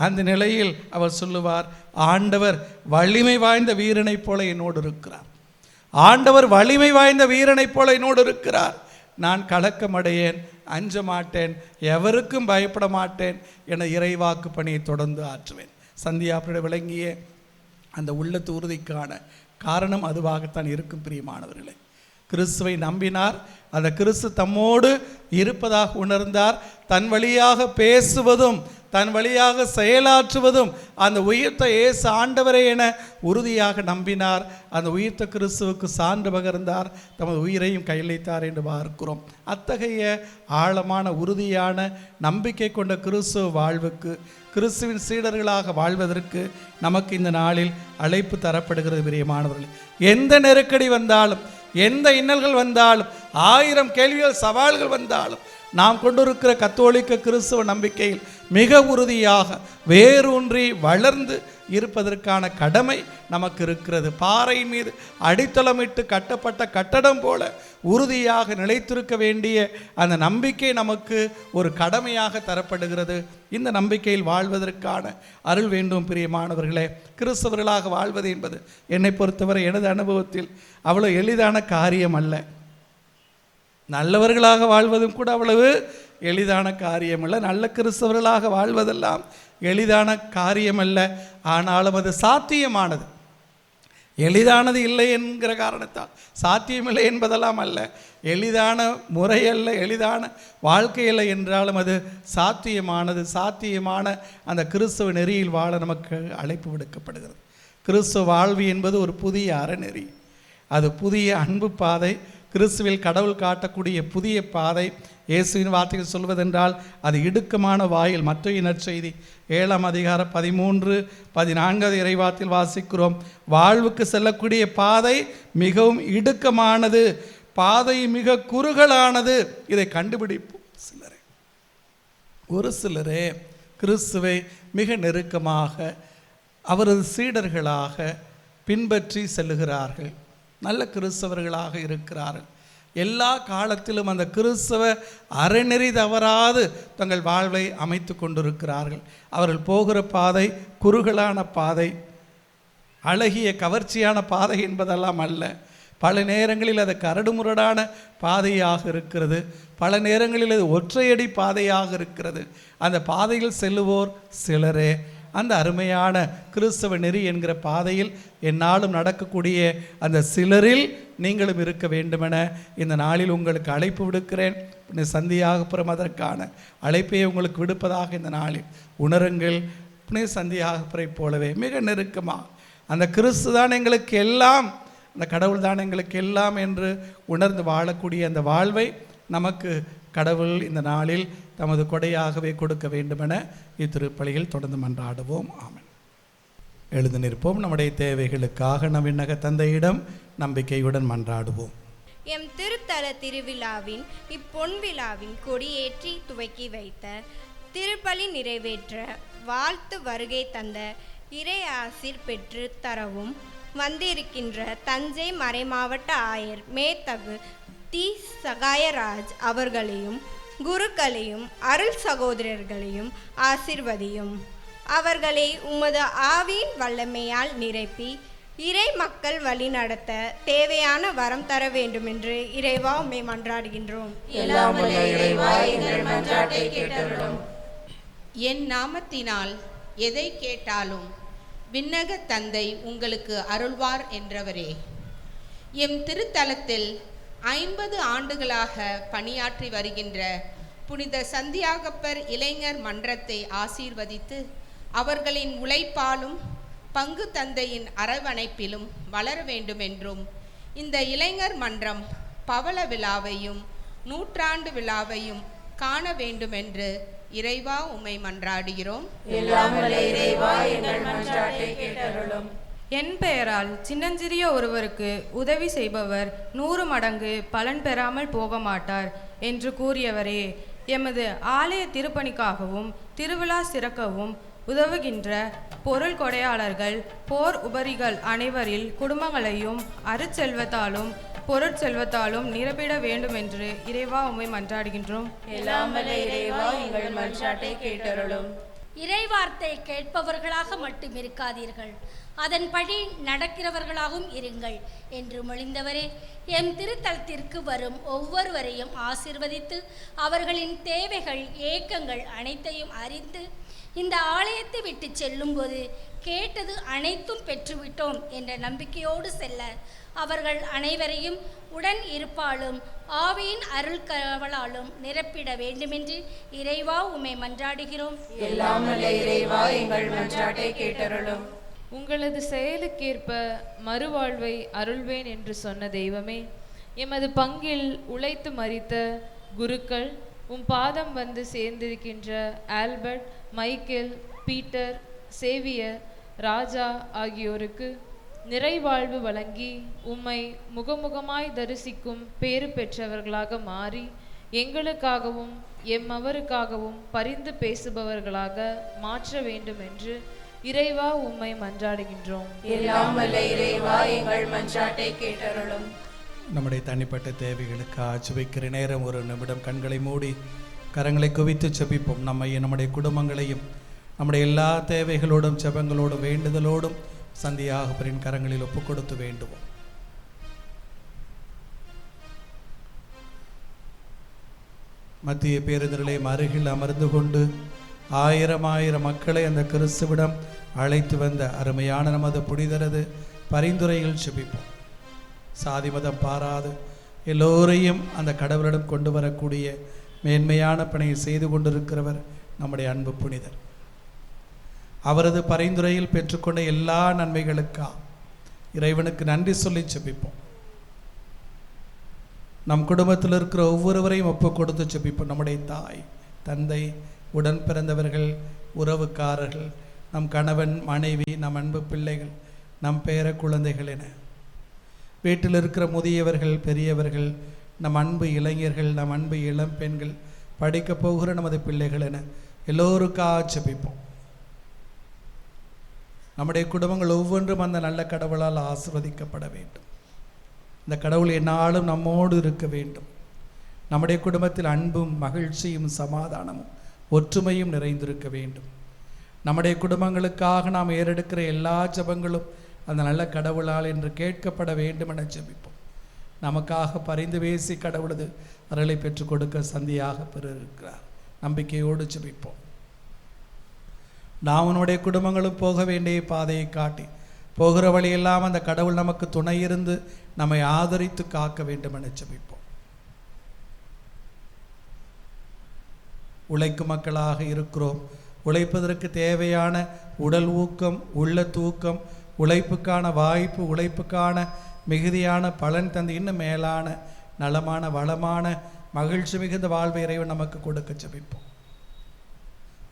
அந்த நிலையில் அவர் சொல்லுவார், ஆண்டவர் வலிமை வாய்ந்த வீரனைப் போல என்னோடு இருக்கிறார். ஆண்டவர் வலிமை வாய்ந்த வீரனைப் போல என்னோடு இருக்கிறார். நான் கலக்கமடையேன், அஞ்ச மாட்டேன், எவருக்கும் பயப்பட மாட்டேன் என இறைவாக்கு பணியை தொடர்ந்து ஆற்றுவேன். சந்தியாப்பட விளங்கிய அந்த உள்ளத்து உறுதிக்கான காரணம் அதுவாகத்தான் இருக்கும். பிரியமானவர்களே, கிறிஸ்துவை நம்பினார், அந்த கிறிஸ்து தம்மோடு இருப்பதாக உணர்ந்தார். தன் வழியாக பேசுவதும் தன் வழியாக செயலாற்றுவதும் அந்த உயிர்த்த இயேசு ஆண்டவரே என உறுதியாக நம்பினார். அந்த உயிர்த்த கிறிஸ்துவுக்கு சான்று பகர்ந்தார், தமது உயிரையும் கையளித்தார் என்று பார்க்கிறோம். அத்தகைய ஆழமான உறுதியான நம்பிக்கை கொண்ட கிறிஸ்துவ வாழ்வுக்கு, கிறிஸ்துவின் சீடர்களாக வாழ்வதற்கு நமக்கு இந்த நாளில் அழைப்பு தரப்படுகிறது. பிரியமானவர்களே, எந்த நெருக்கடி வந்தாலும், எந்த இன்னல்கள் வந்தாலும், 1000 கேள்விகள் சவால்கள் வந்தாலும், நாம் கொண்டிருக்கிற கத்தோலிக்க கிறிஸ்துவ நம்பிக்கையில் மிக உறுதியாக வேரூன்றி வளர்ந்து இருப்பதற்கான கடமை நமக்கு இருக்கிறது. பாறை மீது அடித்தளமிட்டு கட்டப்பட்ட கட்டடம் போல உறுதியாக நிலைத்திருக்க வேண்டிய அந்த நம்பிக்கை நமக்கு ஒரு கடமையாக தரப்படுகிறது. இந்த நம்பிக்கையில் வாழ்வதற்கான அருள் வேண்டும். பிரியமானவர்களே, கிறிஸ்தவர்களாக வாழ்வது என்பது என்னை பொறுத்தவரை எனது அனுபவத்தில் அவ்வளோ எளிதான காரியம் அல்ல. நல்லவர்களாக வாழ்வதும் கூட அவ்வளவு எளிதான காரியமல்ல. நல்ல கிறிஸ்தவர்களாக வாழ்வதெல்லாம் எளிதான காரியமல்ல. ஆனாலும் அது சாத்தியமானது. எளிதானது இல்லை என்கிற காரணத்தால் சாத்தியமில்லை என்பதெல்லாம் அல்ல. எளிதான முறையல்ல, எளிதான வாழ்க்கையல்ல என்றாலும் அது சாத்தியமானது. சாத்தியமான அந்த கிறிஸ்தவ நெறியில் வாழ நமக்கு அழைப்பு விடுக்கப்படுகிறது. கிறிஸ்தவ வாழ்வு என்பது ஒரு புதிய அறநெறி, அது புதிய அன்பு பாதை, கிறிஸ்துவில் கடவுள் காட்டக்கூடிய புதிய பாதை. இயேசுவின் வார்த்தைகள் சொல்வதென்றால் அது இடுக்கமான வாயில். மத்தேயு நற்செய்தி 7ஆம் அதிகாரம் 13-14 இறைவார்த்தையில் வாசிக்கிறோம், வாழ்வுக்கு செல்லக்கூடிய பாதை மிகவும் இடுக்கமானது, பாதை மிக குறுகலானது, இதை கண்டுபிடிப்போம் சிலரே. ஒரு சிலரே கிறிஸ்துவை மிக நெருக்கமாக அவரது சீடர்களாக பின்பற்றி செல்லுகிறார்கள். நல்ல கிறிஸ்தவர்களாக இருக்கிறார்கள். எல்லா காலத்திலும் அந்த கிறிஸ்தவ அறநெறி தவறாது தங்கள் வாழ்வை அமைத்து கொண்டிருக்கிறார்கள். அவர்கள் போகிற பாதை குறுகலான பாதை, அழகிய கவர்ச்சியான பாதை என்பதெல்லாம் அல்ல. பல நேரங்களில் அது கரடுமுரடான பாதையாக இருக்கிறது, பல நேரங்களில் அது ஒற்றையடி பாதையாக இருக்கிறது. அந்த பாதையில் செல்லுவோர் சிலரே. அந்த அருமையான கிறிஸ்தவ நெறி என்கிற பாதையில் என்னாலும் நடக்கக்கூடிய அந்த சிலரில் நீங்களும் இருக்க வேண்டுமென இந்த நாளில் உங்களுக்கு அழைப்பு விடுக்கிறேன். சந்தியாகப்புறம் அதற்கான அழைப்பை உங்களுக்கு விடுப்பதாக இந்த நாளில் உணருங்கள். புனித சந்தியாகப்புரை போலவே மிக நெருக்கமாக அந்த கிறிஸ்து தான் எங்களுக்கு எல்லாம், அந்த கடவுள் தான் எங்களுக்கு எல்லாம் என்று உணர்ந்து வாழக்கூடிய அந்த வாழ்வை நமக்கு கடவுள் இந்த நாளில் தமது கொடையாகவே கொடுக்க வேண்டுமென இத்திருப்பலியில் தொடர்ந்து மன்றாடுவோம். ஆமென். எழுந்து நிற்போம். நம்முடைய தேவைகளுக்காக நம் விண்ணக தந்தையிடம் நம்பிக்கையுடன் மன்றாடுவோம். எம் திருத்தல திருவிழாவின் இப்பொன் விழாவின் கொடியேற்றி துவக்கி வைத்த திருப்பலி நிறைவேற்ற வாழ்த்து வருகை தந்த இறை ஆசீர் பெற்று தரவும் வந்திருக்கின்ற தஞ்சை மறைமாவட்ட ஆயர் மேத்தகு தி சகாயராஜ் அவர்களையும் குருக்களையும் அருள் சகோதரர்களையும் ஆசிர்வதியும். அவர்களை உமது ஆவியின் வல்லமையால் நிரப்பி இறை மக்கள் வழி நடத்த தேவையான வரம் தர வேண்டும் என்று இறைவா உம்மை மன்றாடுகின்றோம். என் நாமத்தினால் எதை கேட்டாலும் விண்ணக தந்தை உங்களுக்கு அருள்வார் என்றவரே, எம் திருத்தலத்தில் 50 ஆண்டுகளாக பணியாற்றி வருகின்ற புனித சந்தியாகப்பர் இளைஞர் மன்றத்தை ஆசீர்வதித்து அவர்களின் உழைப்பாலும் பங்கு தந்தையின் அரவணைப்பிலும் வளர வேண்டுமென்றும், இந்த இளைஞர் மன்றம் பவள விழாவையும் 100ஆண்டு விழாவையும் காண வேண்டுமென்று இறைவா உம்மை மன்றாடுகிறோம். என் பெயரால் சின்னஞ்சிறிய ஒருவருக்கு உதவி செய்பவர் 100 மடங்கு பலன் பெறாமல் போக மாட்டார் என்று கூறியவரே, எமது ஆலய திருப்பணிக்காகவும் திருவிழா சிறக்கவும் உதவுகின்ற பொருள் கொடையாளர்கள், போர் உபரிகள் அனைவரில் குடும்பங்களையும் அருட்செல்வத்தாலும் பொருட்செல்வத்தாலும் நிரப்பிட வேண்டும் என்று இறைவா உம்மை மன்றாடுகின்றோம். எல்லாம் வல்ல இறைவா எங்கள் மன்றாட்டை கேட்டருளும். இறைவார்த்தை கேட்பவர்களாக மட்டும் இருக்காதீர்கள், அதன்படி நடக்கிறவர்களாகவும் இருங்கள் என்று மொழிந்தவரே, எம் திருத்தலத்திற்கு வரும் ஒவ்வொருவரையும் ஆசீர்வதித்து அவர்களின் தேவைகள் ஏக்கங்கள் அனைத்தையும் அறிந்து இந்த ஆலயத்தை விட்டு செல்லும்போது கேட்டது அனைத்தும் பெற்றுவிட்டோம் என்ற நம்பிக்கையோடு செல்ல அவர்கள் அனைவரையும் உடன் இருப்பாலும் ஆவியின் அருள் கவலாலும் நிரப்பிட வேண்டுமென்று இறைவா உம்மை மன்றாடுகிறோம். எல்லாம் வல்ல இறைவா, எங்கள் மன்றாட்டை கேட்டருளும். உங்களது செயலுக்கேற்ப மறுவாழ்வை அருள்வேன் என்று சொன்ன தெய்வமே, எமது பங்கில் உழைத்து மரித்த குருக்கள், உம் பாதம் வந்து சேர்ந்திருக்கின்ற ஆல்பர்ட், மைக்கேல், பீட்டர், சேவியர், ராஜா ஆகியோருக்கு நிறைவாழ்வு வழங்கி உம்மை முகமுகமாய் தரிசிக்கும் பேறு பெற்றவர்களாக மாறி எங்களுக்காகவும் எம்மவருக்காகவும் பரிந்து பேசுபவர்களாக மாற்ற வேண்டும் என்று இறைவா உம்மை மன்றாடுகின்றோம். எல்லாம் வல்ல இறைவா, எங்கள் மன்றாட்டை கேட்டருளும். நம்முடைய தனிப்பட்ட தேவைகளுக்கு ஆச்சுவைக்கிற நேரம் ஒரு நிமிடம் கண்களை மூடி கரங்களை குவித்து செபிப்போம். நம்மையும் நம்முடைய குடும்பங்களையும் நம்முடைய எல்லா தேவைகளோடும் செபங்களோடும் வேண்டுதலோடும் சந்தியாகப்பரின் கரங்களில் ஒப்புக் கொடுத்து வேண்டுவோம். மத்திய பேருந்து நிலையம் அருகில் அமர்ந்து கொண்டு ஆயிரம் ஆயிரம் மக்களை அந்த கிறிஸ்துவிடம் அழைத்து வந்த அருமையான நமது புனிதரது பரிந்துரையில் செபிப்போம். சாதி மதம் பாராது எல்லோரையும் அந்த கடவுளிடம் கொண்டு வரக்கூடிய மேன்மையான பணியை செய்து கொண்டிருக்கிறவர் நம்முடைய அன்பு புனிதர். அவரது பரிந்துரையில் பெற்றுக்கொண்ட எல்லா நன்மைகளுக்காக இறைவனுக்கு நன்றி சொல்லி செபிப்போம். நம் குடும்பத்தில் இருக்கிற ஒவ்வொருவரையும் ஒப்பு கொடுத்து செபிப்போம். நம்முடைய தாய், தந்தை, உடன் பிறந்தவர்கள், உறவுக்காரர்கள், நம் கணவன், மனைவி, நம் அன்பு பிள்ளைகள், நம் பேர குழந்தைகள் என வீட்டில் இருக்கிற முதியவர்கள், பெரியவர்கள், நம் அன்பு இளைஞர்கள், நம் அன்பு இளம் பெண்கள், படிக்கப் போகிற நமது பிள்ளைகள் என எல்லோருக்காக செபிப்போம். நம்முடைய குடும்பங்கள் ஒவ்வொன்றும் அந்த நல்ல கடவுளால் ஆசீர்வதிக்கப்பட வேண்டும். இந்த கடவுள் எந்நாளும் நம்மோடு இருக்க வேண்டும். நம்முடைய குடும்பத்தில் அன்பும் மகிழ்ச்சியும் சமாதானமும் ஒற்றுமையும் நிறைந்திருக்க வேண்டும். நம்முடைய குடும்பங்களுக்காக நாம் ஏறெடுக்கிற எல்லா ஜெபங்களும் அந்த நல்ல கடவுளால் என்று கேட்கப்பட வேண்டும் என ஜெபிப்போம். நமக்காக பரிந்து பேசி கடவுளது அருளை பெற்றுக் கொடுக்க சந்தியாக பெற்றிருக்கிறார். நம்பிக்கையோடு ஜெபிப்போம். நாம் நம்முடைய குடும்பங்களும் போக வேண்டிய பாதையை காட்டி போகிற வழியெல்லாம் அந்த கடவுள் நமக்கு துணை இருந்து நம்மை ஆதரித்து காக்க வேண்டும் என ஜெபிப்போம். உழைக்கும் மக்களாக இருக்கிறோம். உழைப்பதற்கு தேவையான உடல் ஊக்கம், உள்ள தூக்கம், உழைப்புக்கான வாய்ப்பு, உழைப்புக்கான மிகுதியான பலன் தந்து இன்னும் மேலான நலமான வளமான மகிழ்ச்சி மிகுந்த வாழ்வை இறைவன் நமக்கு கொடுக்க ஜெபிப்போம்.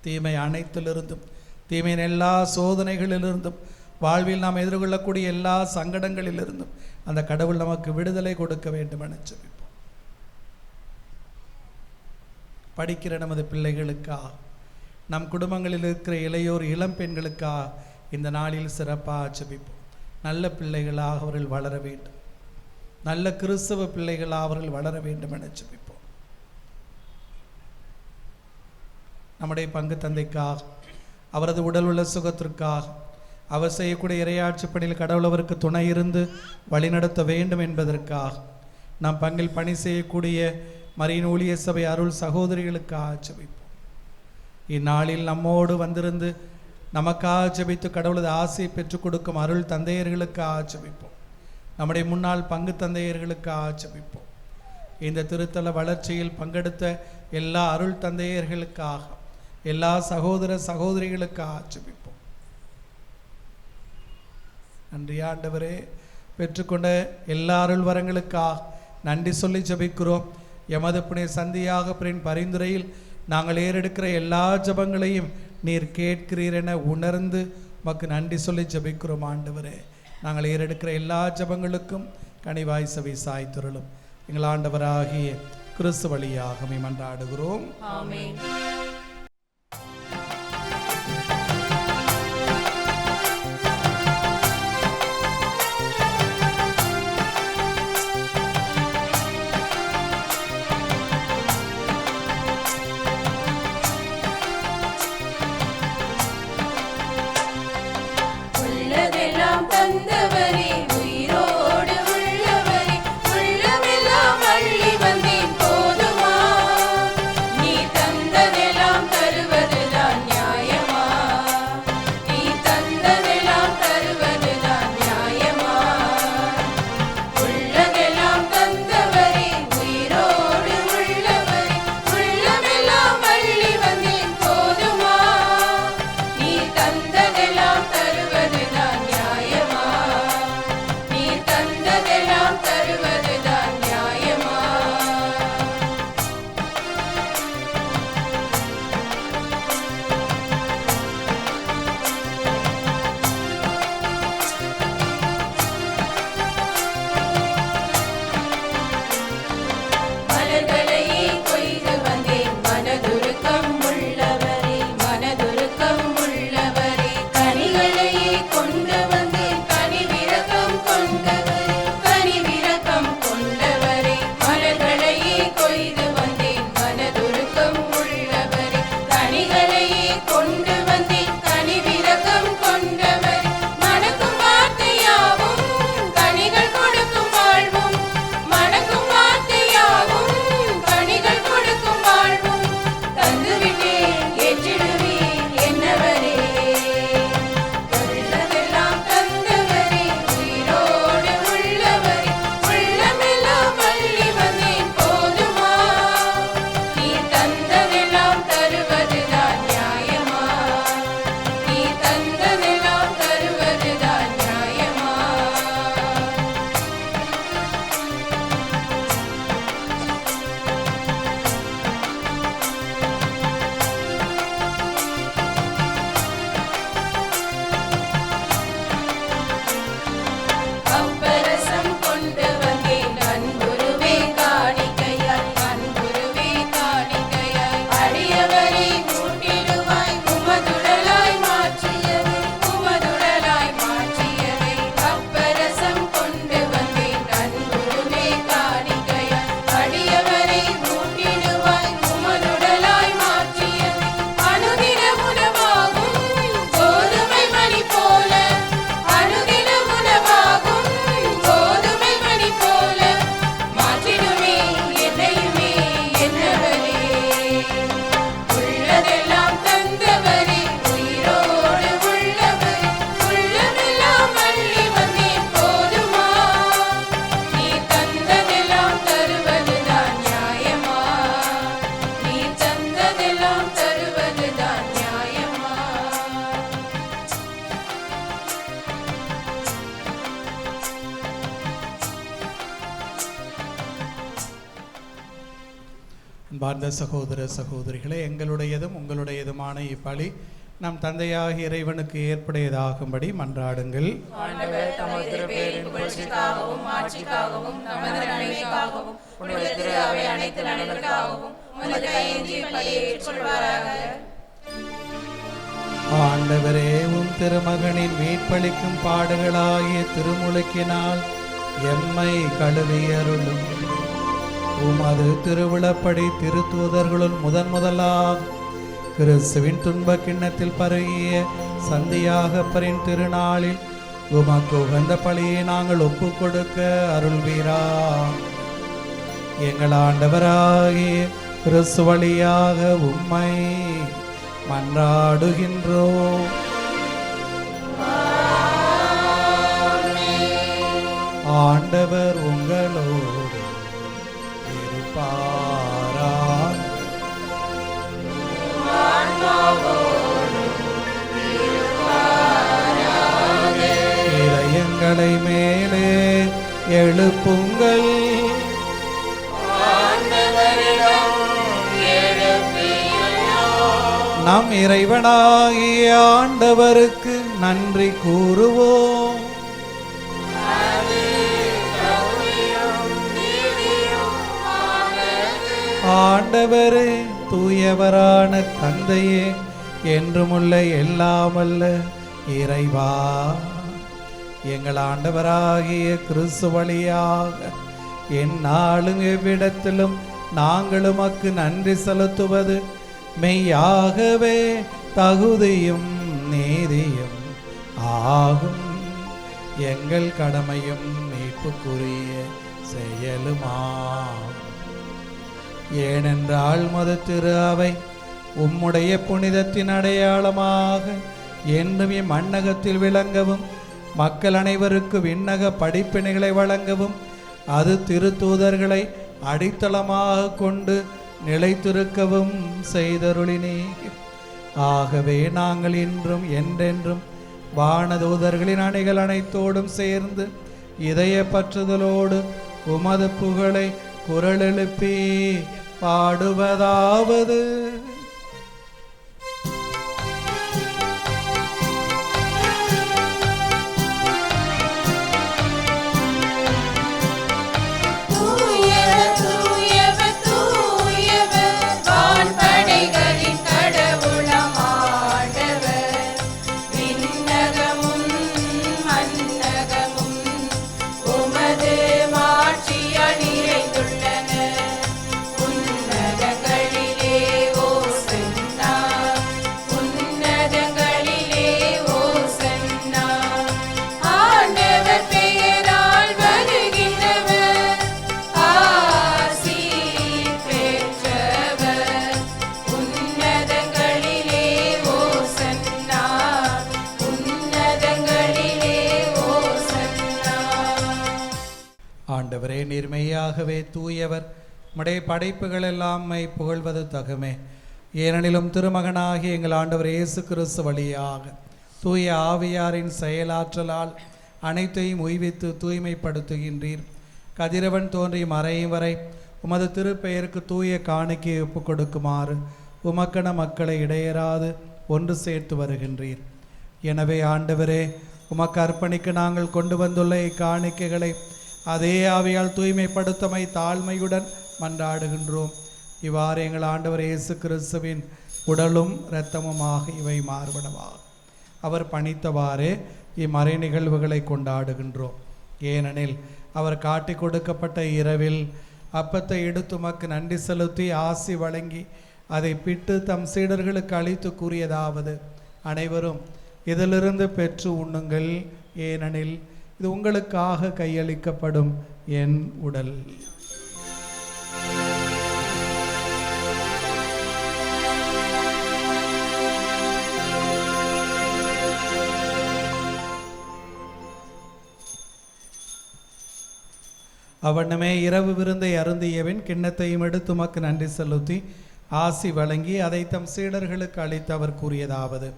தீமை அனைத்திலிருந்தும், தீமையின் எல்லா சோதனைகளிலிருந்தும், வாழ்வில் நாம் எதிர்கொள்ளக்கூடிய எல்லா சங்கடங்களிலிருந்தும் அந்த கடவுள் நமக்கு விடுதலை கொடுக்க வேண்டும் என ஜெபிப்போம். படிக்கிற நமது பிள்ளைகளுக்காக, நம் குடும்பங்களில் இருக்கிற இளையோர் இளம் பெண்களுக்காக இந்த நாளில் சிறப்பாக ஜெபிப்போம். நல்ல பிள்ளைகளாக அவர்கள் வளர வேண்டும். நல்ல கிறிஸ்தவ பிள்ளைகளாக அவர்கள் வளர வேண்டும் என ஜெபிப்போம். நம்முடைய பங்கு தந்தைக்காக, அவரது உடல் உள்ள சுகத்திற்காக, அவர் செய்யக்கூடிய இறையாட்சி பணியில் கடவுள் அவருக்கு துணை இருந்து வழிநடத்த வேண்டும் என்பதற்காக, நாம் பங்கில் பணி செய்யக்கூடிய மரியின் ஊழிய சபை அருள் சகோதரிகளுக்காக ஜெபிப்போம். இந்நாளில் நம்மோடு வந்திருந்து நமக்காக ஜெபித்து கடவுளது ஆசையை பெற்றுக் கொடுக்கும் அருள் தந்தையர்களுக்காக ஜெபிப்போம். நம்முடைய முன்னாள் பங்கு தந்தையர்களுக்காக ஜெபிப்போம். இந்த திருத்தல வளர்ச்சியில் பங்கெடுத்த எல்லா அருள் தந்தையர்களுக்காக, எல்லா சகோதர சகோதரிகளுக்காக ஜெபிப்போம். நன்றி ஆண்டவரே, பெற்றுக்கொண்ட எல்லா அருள் வரங்களுக்காக நன்றி சொல்லி ஜெபிக்கிறோம். எமது புனித சந்தியாக பிரின் பரிந்துரையில் நாங்கள் ஏறெடுக்கிற எல்லா ஜெபங்களையும் நீர் கேட்கிறீர் என உணர்ந்து உமக்கு நன்றி சொல்லி ஜெபிக்கிறோம். ஆண்டவரே, நாங்கள் ஏறெடுக்கிற எல்லா ஜெபங்களுக்கும் கனிவாய் செவி சாய்த்துருளும். எங்கள் ஆண்டவராகிய கிறிஸ்து வழியாக மன்றாடுகிறோம். ஆமென். அன்பார்ந்த சகோதர சகோதரிகளே, எங்களுடையதும் உங்களுடையதுமான இப்பலி நம் தந்தையாகிய இறைவனுக்கு ஏற்புடையதாகும்படி மன்றாடுங்கள். ஆண்டவர் தமது திருப்பெயரின் புகழ்ச்சிக்காகவும் ஆட்சிக்காகவும் நமது நன்மைக்காகவும் உமது திரு அவை அனைத்து நலனுக்காகவும் உமது கையேந்தி பலியை ஏற்றுக்கொள்வாராக. ஆண்டவரே, உம் திருமகனின் மீட்பளிக்கும் பாடுகளாகிய திருமுழுக்கினால் எம்மை கழுவியருளும். உமது திருவிழப்படி திருத்தூதர்களுள் முதலாக கிறிஸ்துவின் துன்ப கிண்ணத்தில் பருகிய சந்தியாகப்பரின் திருநாளில் உமக்கு உகந்த பலியை நாங்கள் ஒப்பு கொடுக்க அருள்வீரா. எங்கள் ஆண்டவராகிய கிறிஸ்து வழியாக உம்மை மன்றாடுகின்றோம். ஆண்டவர் உங்களோடு இருப்பாராக. இதயங்களை மேலே எழுப்புங்கள். நம் இறைவனாகிய ஆண்டவருக்கு நன்றி கூறுவோம். ஆண்டவரே, தூயவரான தந்தையே, என்றுமுள்ள எல்லாமல்ல இறைவா, எங்கள் ஆண்டவராகிய கிறிஸ்து வழியாக எந்நாளும் எவ்விடத்திலும் நாங்கள் உமக்கு நன்றி செலுத்துவது மெய்யாகவே தகுதியும் நீதியும் ஆகும். எங்கள் கடமையும் மீட்புக்குரிய செயலுமாகும். ஏனென்றால் மது திரு அவை உம்முடைய புனிதத்தின் அடையாளமாக என்றும் இம்மண்ணகத்தில் விளங்கவும் மக்கள் அனைவருக்கு விண்ணக படிப்பினைகளை வழங்கவும் அது திருத்தூதர்களை அடித்தளமாக கொண்டு நிலைத்திருக்கவும் செய்தருளினே. ஆகவே நாங்கள் இன்றும் என்றென்றும் வானதூதர்களின் அணிகள் அனைத்தோடும் சேர்ந்து இதய பற்றுதலோடு உமது புகழை குரல் எழுப்பி பாடுவதாவது: ஆண்டவரே, நீர்மையாகவே தூயவர். உம்முடைய படைப்புகள் எல்லாம் புகழ்வது தகுமே. ஏனெனிலும் திருமகனாகிய எங்கள் ஆண்டவர் இயேசு கிறிஸ்து வழியாக தூய ஆவியாரின் செயலாற்றலால் அனைத்தையும் உய்வித்து தூய்மைப்படுத்துகின்றீர். கதிரவன் தோன்றி மறையும் வரை உமது திருப்பெயருக்கு தூய காணிக்கை ஒப்பு கொடுக்குமாறு உமக்கன மக்களை இடையராது ஒன்று சேர்த்து வருகின்றீர். எனவே ஆண்டவரே, உமக்கு அர்ப்பணிக்க நாங்கள் கொண்டு வந்துள்ள இக்காணிக்கைகளை அதே ஆவியால் தூய்மைப்படுத்தமை தாழ்மையுடன் மன்றாடுகின்றோம். இவ்வாறு எங்கள் ஆண்டவர் இயேசு கிறிஸ்துவின் உடலும் இரத்தமுமாக இவை மாறுபடவாக அவர் பணித்தவாறே இம்மறை நிகழ்வுகளை கொண்டாடுகின்றோம். ஏனெனில் அவர் காட்டி கொடுக்கப்பட்ட இரவில் அப்பத்தை எடுத்து உமக்கு நன்றி செலுத்தி ஆசி வழங்கி அதை பிட்டு தம் சீடர்களுக்கு அளித்து கூறியதாவது: அனைவரும் இதிலிருந்து பெற்று உண்ணுங்கள், ஏனெனில் இது உங்களுக்காக கையளிக்கப்படும் என் உடல். அவனமே இரவு விருந்தை அருந்தியவன் கிண்ணத்தையும் எடுத்து உமக்கு நன்றி செலுத்தி ஆசி வழங்கி அதை தம் சீடர்களுக்கு அளித்து அவர் கூறியதாவது: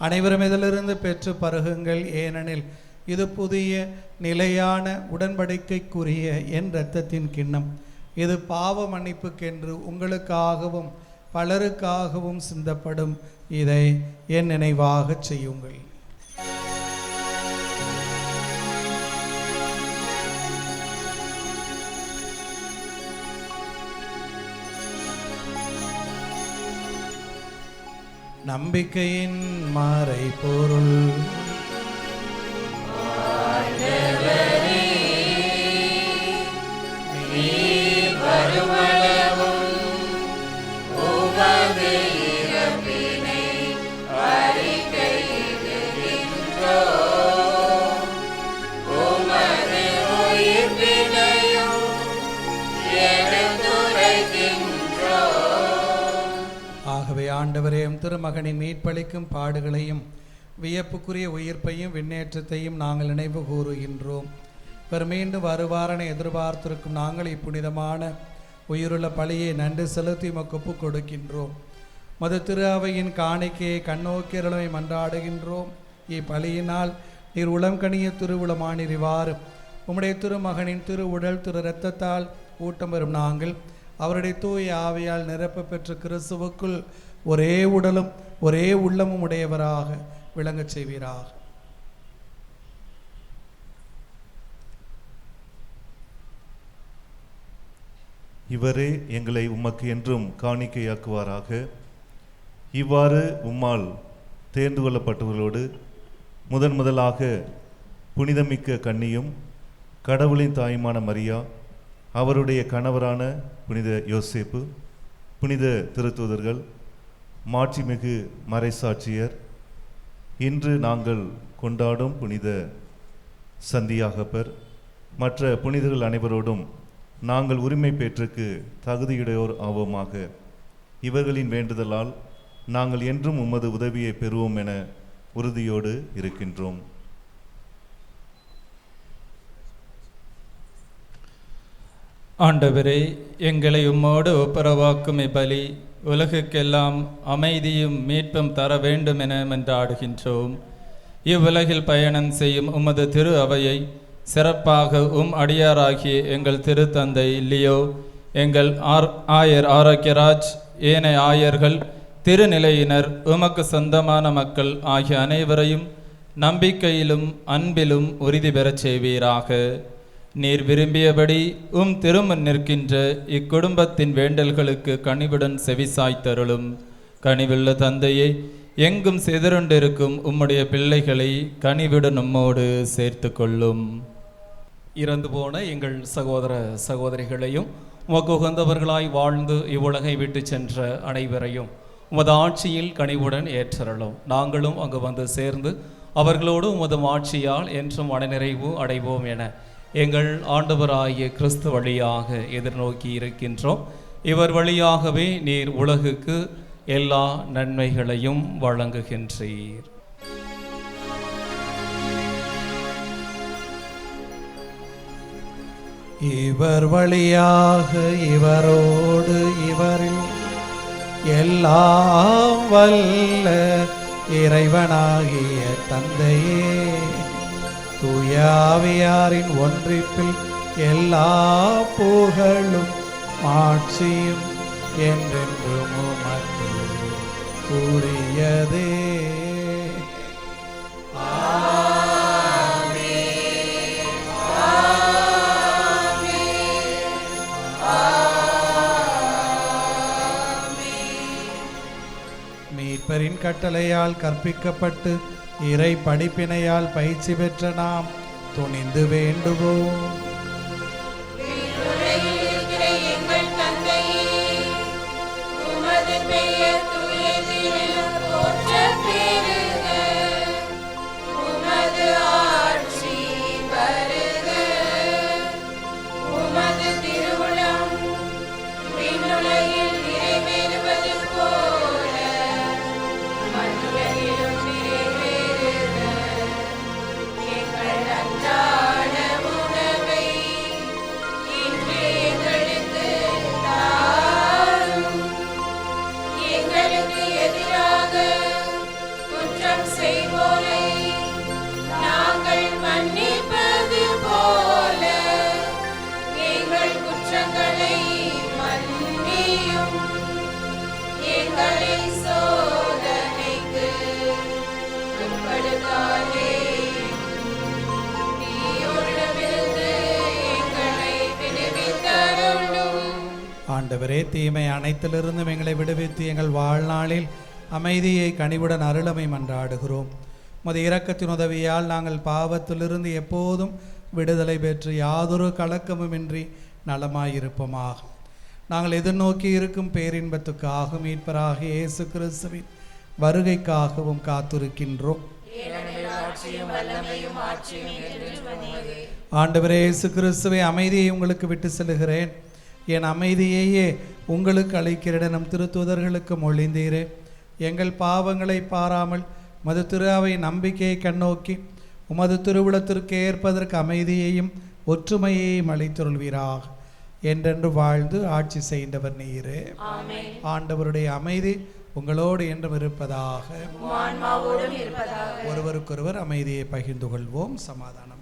அனைவரும் இதிலிருந்து பெற்று பருகுங்கள், ஏனெனில் இது புதிய நிலையான உடன்படிக்கைக்குரிய என் இரத்தத்தின் கிண்ணம். இது பாவ மன்னிப்புக்கென்று உங்களுக்காகவும் பலருக்காகவும் சிந்தப்படும். இதை என் நினைவாகச் செய்யுங்கள். நம்பிக்கையின் மறைபொருள். ஆகவே ஆண்டவரே, திருமகனின் மீட்பளிக்கும் பாடுகளையும் வியப்புக்குரிய உயிர்ப்பையும் விண்ணேற்றத்தையும் நாங்கள் நினைவு கூறுகின்றோம். மீண்டும் வருவாரனை எதிர்பார்த்திருக்கும் நாங்கள் இப்புனிதமான உயிருள்ள பலியை நன்றி செலுத்தி ஒப்பு கொடுக்கின்றோம். மது திரு அவையின் காணிக்கையை கண்ணோக்கியருளை மன்றாடுகின்றோம். இப்பலியினால் நீர் உளம்கனிய திருவுளமானீர். இவ்வாறு உம்முடைய திருமகனின் திரு உடல் திரு இரத்தத்தால் ஊட்டம் வரும் நாங்கள் அவருடைய தூய ஆவியால் நிரப்ப பெற்ற கிறிஸ்துவுக்குள் ஒரே உடலும் ஒரே உள்ளமும் உடையவராக விளங்கச் செய்வீராக. இவரே எங்களை உமக்கு என்றும் காணிக்கையாக்குவாராக. இவ்வாறு உம்மால் தேர்ந்து கொள்ளப்பட்டவர்களோடு முதலாக புனிதமிக்க கன்னியும் கடவுளின் தாயுமான மரியா, அவருடைய கணவரான புனித யோசேப்பு, புனித திருத்தூதர்கள், மாட்சிமிகு மறைசாட்சியர், இன்று நாங்கள் கொண்டாடும் புனித சந்தியாகப்பர், மற்ற புனிதர்கள் அனைவரோடும் நாங்கள் உரிமை பேற்றுக்கு தகுதியுடையோர் ஆவோமாக. இவர்களின் வேண்டுதலால் நாங்கள் என்றும் உமது உதவியை பெறுவோம் என உறுதியோடு இருக்கின்றோம். ஆண்டவரே, எங்களை உம்மோடு ஒப்புரவாக்கும் இப்பலி உலகுக்கெல்லாம் அமைதியும் மீட்பும் தர வேண்டும் என மன்றாடுகின்றோம். இவ்வுலகில் பயணம் செய்யும் உமது திரு அவையை சிறப்பாக அடியாராகிய எங்கள் திருத்தந்தை லியோ, எங்கள் ஆயர் ஆரோக்கியராஜ், ஏனைய ஆயர்கள், திருநிலையினர், உமக்கு சொந்தமான மக்கள் ஆகிய அனைவரையும் நம்பிக்கையிலும் அன்பிலும் உறுதி பெறச் செய்வீராக. நீர் விரும்பியபடி திருமுன் நிற்கின்ற இக்குடும்பத்தின் வேண்டல்களுக்கு கனிவுடன் செவிசாய்த்தருளும். கனிவுள்ள தந்தையை, எங்கும் சிதறுண்டிருக்கும் உம்முடைய பிள்ளைகளை கனிவுடன் உம்மோடு சேர்த்து கொள்ளும். இறந்து போன எங்கள் சகோதர சகோதரிகளையும் உமக்கு உகந்தவர்களாய் வாழ்ந்து இவ்வுலகை விட்டு சென்ற அனைவரையும் உமது ஆட்சியில் கனிவுடன் ஏற்றருளும். நாங்களும் அங்கு வந்து சேர்ந்து அவர்களோடு உமது ஆட்சியால் என்றும் மனநிறைவு அடைவோம் என எங்கள் ஆண்டவராகிய கிறிஸ்து வழியாக எதிர்நோக்கி இருக்கின்றோம். இவர் வழியாகவே நீர் உலகுக்கு எல்லா நன்மைகளையும் வழங்குகின்றீர். இவர் வழியாக இவரோடு இவரில் எல்லாம் வல்ல இறைவனாகிய தந்தையே, தூயாவியாரின் ஒன்றிப்பில் எல்லா புகழும் ஆட்சியும் என்றென்றும் உமக்கு உரியதே. மீட்பரின் கட்டளையால் கற்பிக்கப்பட்டு இறை படிப்பினையால் பயிற்சி பெற்ற நாம் துணிந்து வேண்டுவோம். உணவை ஆண்டவரே, தீமை அனைத்திலிருந்தும் எங்களை விடுவித்து எங்கள் வாழ்நாளில் அமைதியை கனிவுடன் அருளமை மன்றாடுகிறோம். உமது இரக்கத்தின் உதவியால் நாங்கள் பாவத்திலிருந்து எப்போதும் விடுதலை பெற்று யாதொரு கலக்கமுமின்றி நலமாயிருப்போமாக. நாங்கள் எதிர்நோக்கி இருக்கும் பேரின்பத்துக்காக மீட்பராக இயேசு கிறிஸ்துவின் வருகைக்காகவும் காத்திருக்கின்றோம். ஆண்டவரே இயேசு கிறிஸ்துவை, அமைதியை உங்களுக்கு விட்டு செல்கிறேன், என் அமைதியையே உங்களுக்கு அளிக்கிறேன் நம் திருத்தூதர்களுக்கு மொழிந்தீரே. எங்கள் பாவங்களை பாராமல் உமது திரு அவை நம்பிக்கையை கண்ணோக்கி உமது திருவுளத்திற்கு ஏற்பதற்கு அமைதியையும் ஒற்றுமையையும் அளித்தருள்வீராக. என்றென்று வாழ்ந்து ஆட்சி செய்கின்றவர் நீரே. ஆண்டவருடைய அமைதி உங்களோடு என்றும் இருப்பதாக. ஒருவருக்கொருவர் அமைதியை பகிர்ந்து கொள்வோம். சமாதானம்.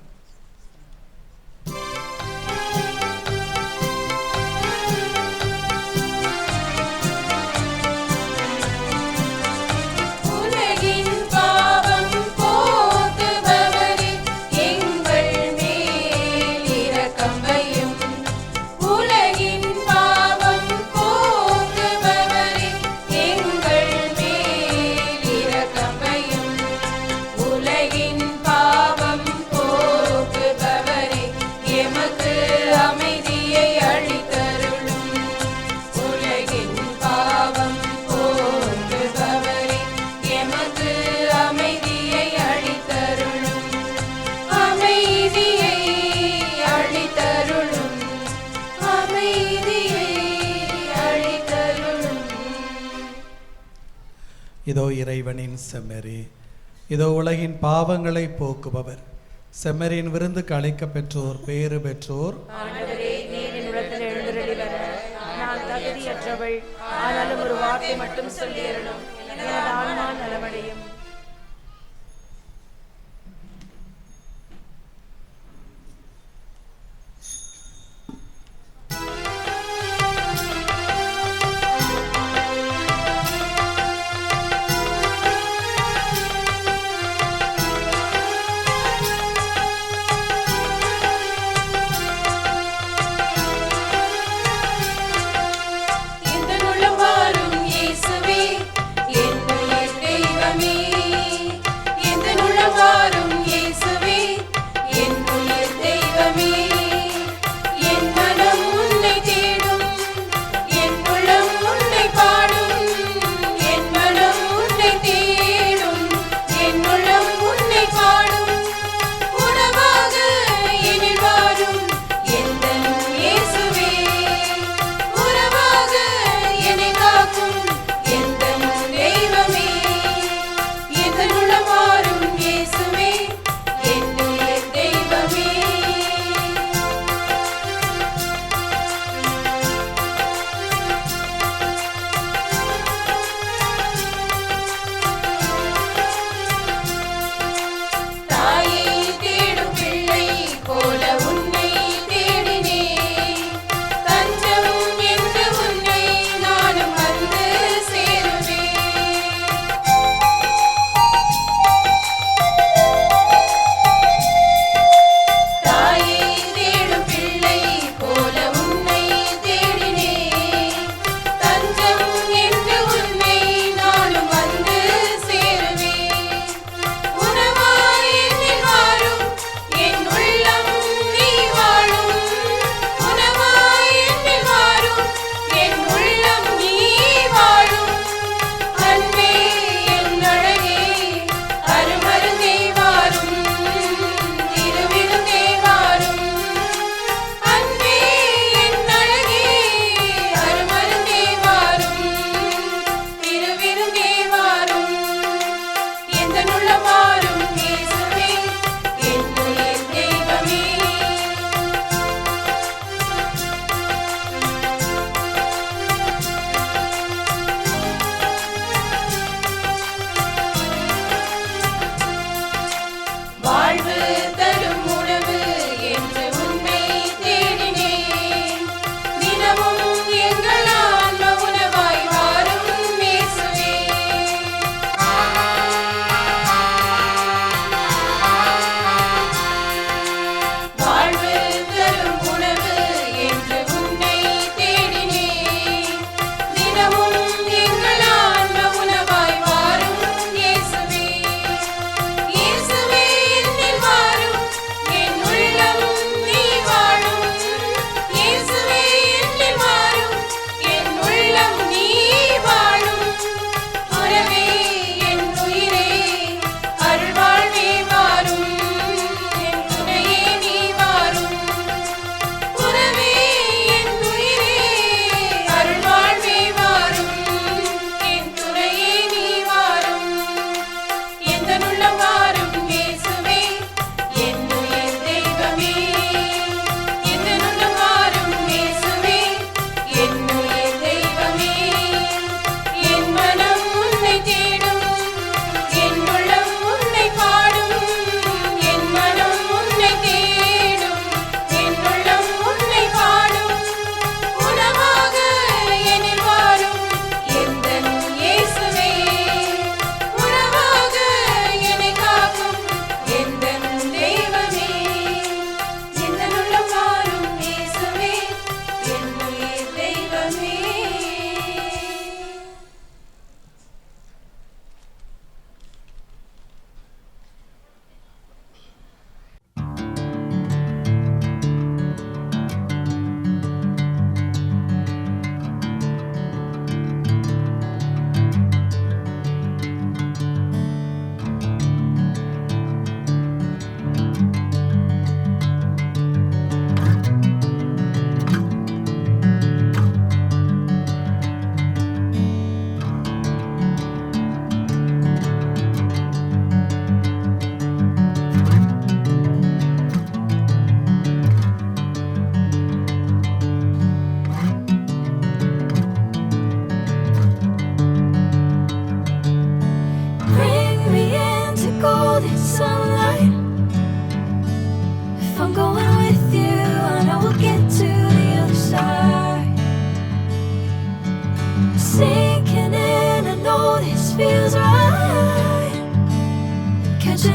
இதோ இறைவனின் செம்மறி, இதோ உலகின் பாவங்களை போக்குபவர். செம்மறியின் விருந்துக்கு அழைக்க பெற்றோர் பேறு பெற்றோர். ஆனாலும் ஒரு வார்த்தை மட்டும் சொல்லியறணும், எனது ஆன்மா நலமடையும். இந்த நுளம் வாரும் இயேசுவே, என்னுயிர் தெய்வமே.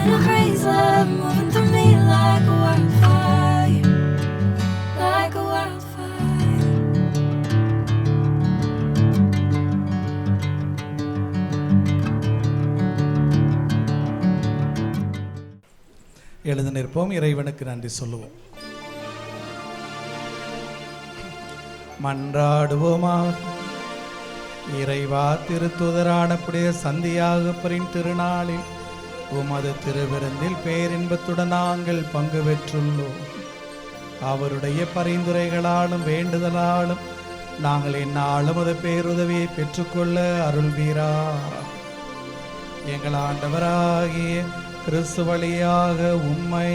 in a crazy love, moving through me like a wildfire, like a wildfire. எழுந்து நிற்போம், இறைவனுக்கு நன்றி சொல்லுவோம். மன்றாடுவோமாக. இறைவா, திருத்துதரான புனித சந்தியாகப்பரின் திருநாளில் உமது திருவிருந்தில் பேரின்பத்துடன் நாங்கள் பங்கு பெற்றுள்ளோம். அவருடைய பரிந்துரைகளாலும் வேண்டுதலாலும் நாங்கள் எந்நாளும் அது பேருதவியை பெற்றுக்கொள்ள அருள்வீரா. எங்கள் ஆண்டவராகிய கிறிஸ்து வழியாக உம்மை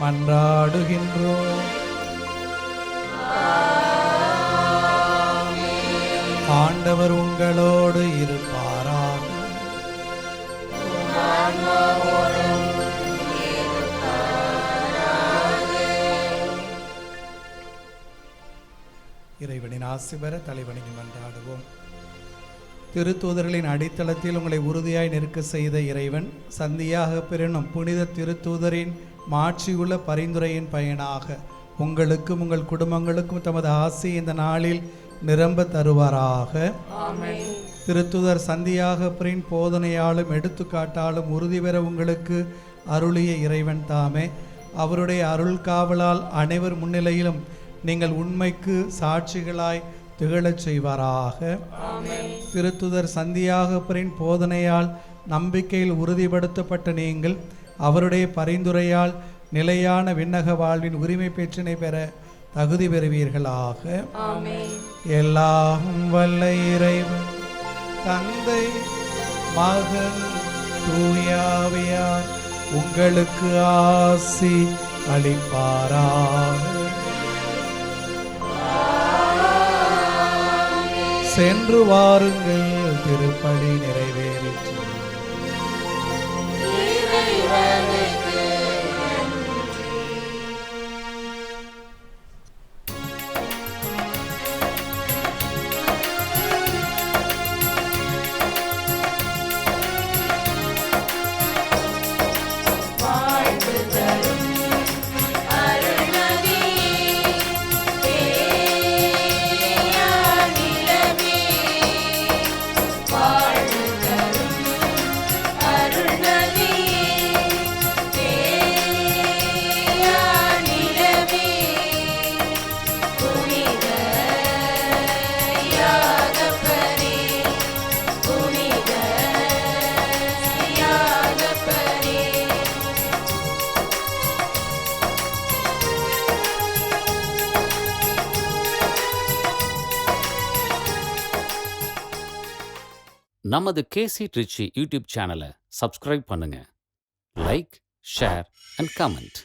மன்றாடுகின்றோம். ஆண்டவர் உங்களோடு இருப்பாராக. இறைவனின் ஆசி பெற தலைவணங்கி மன்றாடுவோம். திருத்தூதர்களின் அடித்தளத்தில் உங்களை உறுதியாய் நிற்க செய்த இறைவன் சந்தியாக பெறும் புனித திருத்தூதரின் மாட்சியுள்ள பரிந்துரையின் பயனாக உங்களுக்கும் உங்கள் குடும்பங்களுக்கும் தமது ஆசி இந்த நாளில் நிரம்ப தருவாராக. திருத்துதர் சந்தியாகப்பரின் போதனையாலும் எடுத்துக்காட்டாலும் உறுதி பெற உங்களுக்கு அருளிய இறைவன் தாமே அவருடைய அருள் காவலால் அனைவர் முன்னிலையிலும் நீங்கள் உண்மைக்கு சாட்சிகளாய் திகழச் செய்வாராக. திருத்துதர் சந்தியாகப்பரின் போதனையால் நம்பிக்கையில் உறுதிப்படுத்தப்பட்ட நீங்கள் அவருடைய பரிந்துரையால் நிலையான விண்ணக வாழ்வின் உரிமை பெற்றினை பெற தகுதி பெறுவீர்களாக. எல்லாம் வல்ல இறைவன் தந்தை மகன் தூயாவியார் உங்களுக்கு ஆசி அளிப்பாராக. சென்று வாருங்கள், திருப்பலி நிறைவேறிற்று. நமது கேசி ட்ரிச்சி யூடியூப் சேனலை சப்ஸ்கிரைப் பண்ணுங்க. Like, share and comment.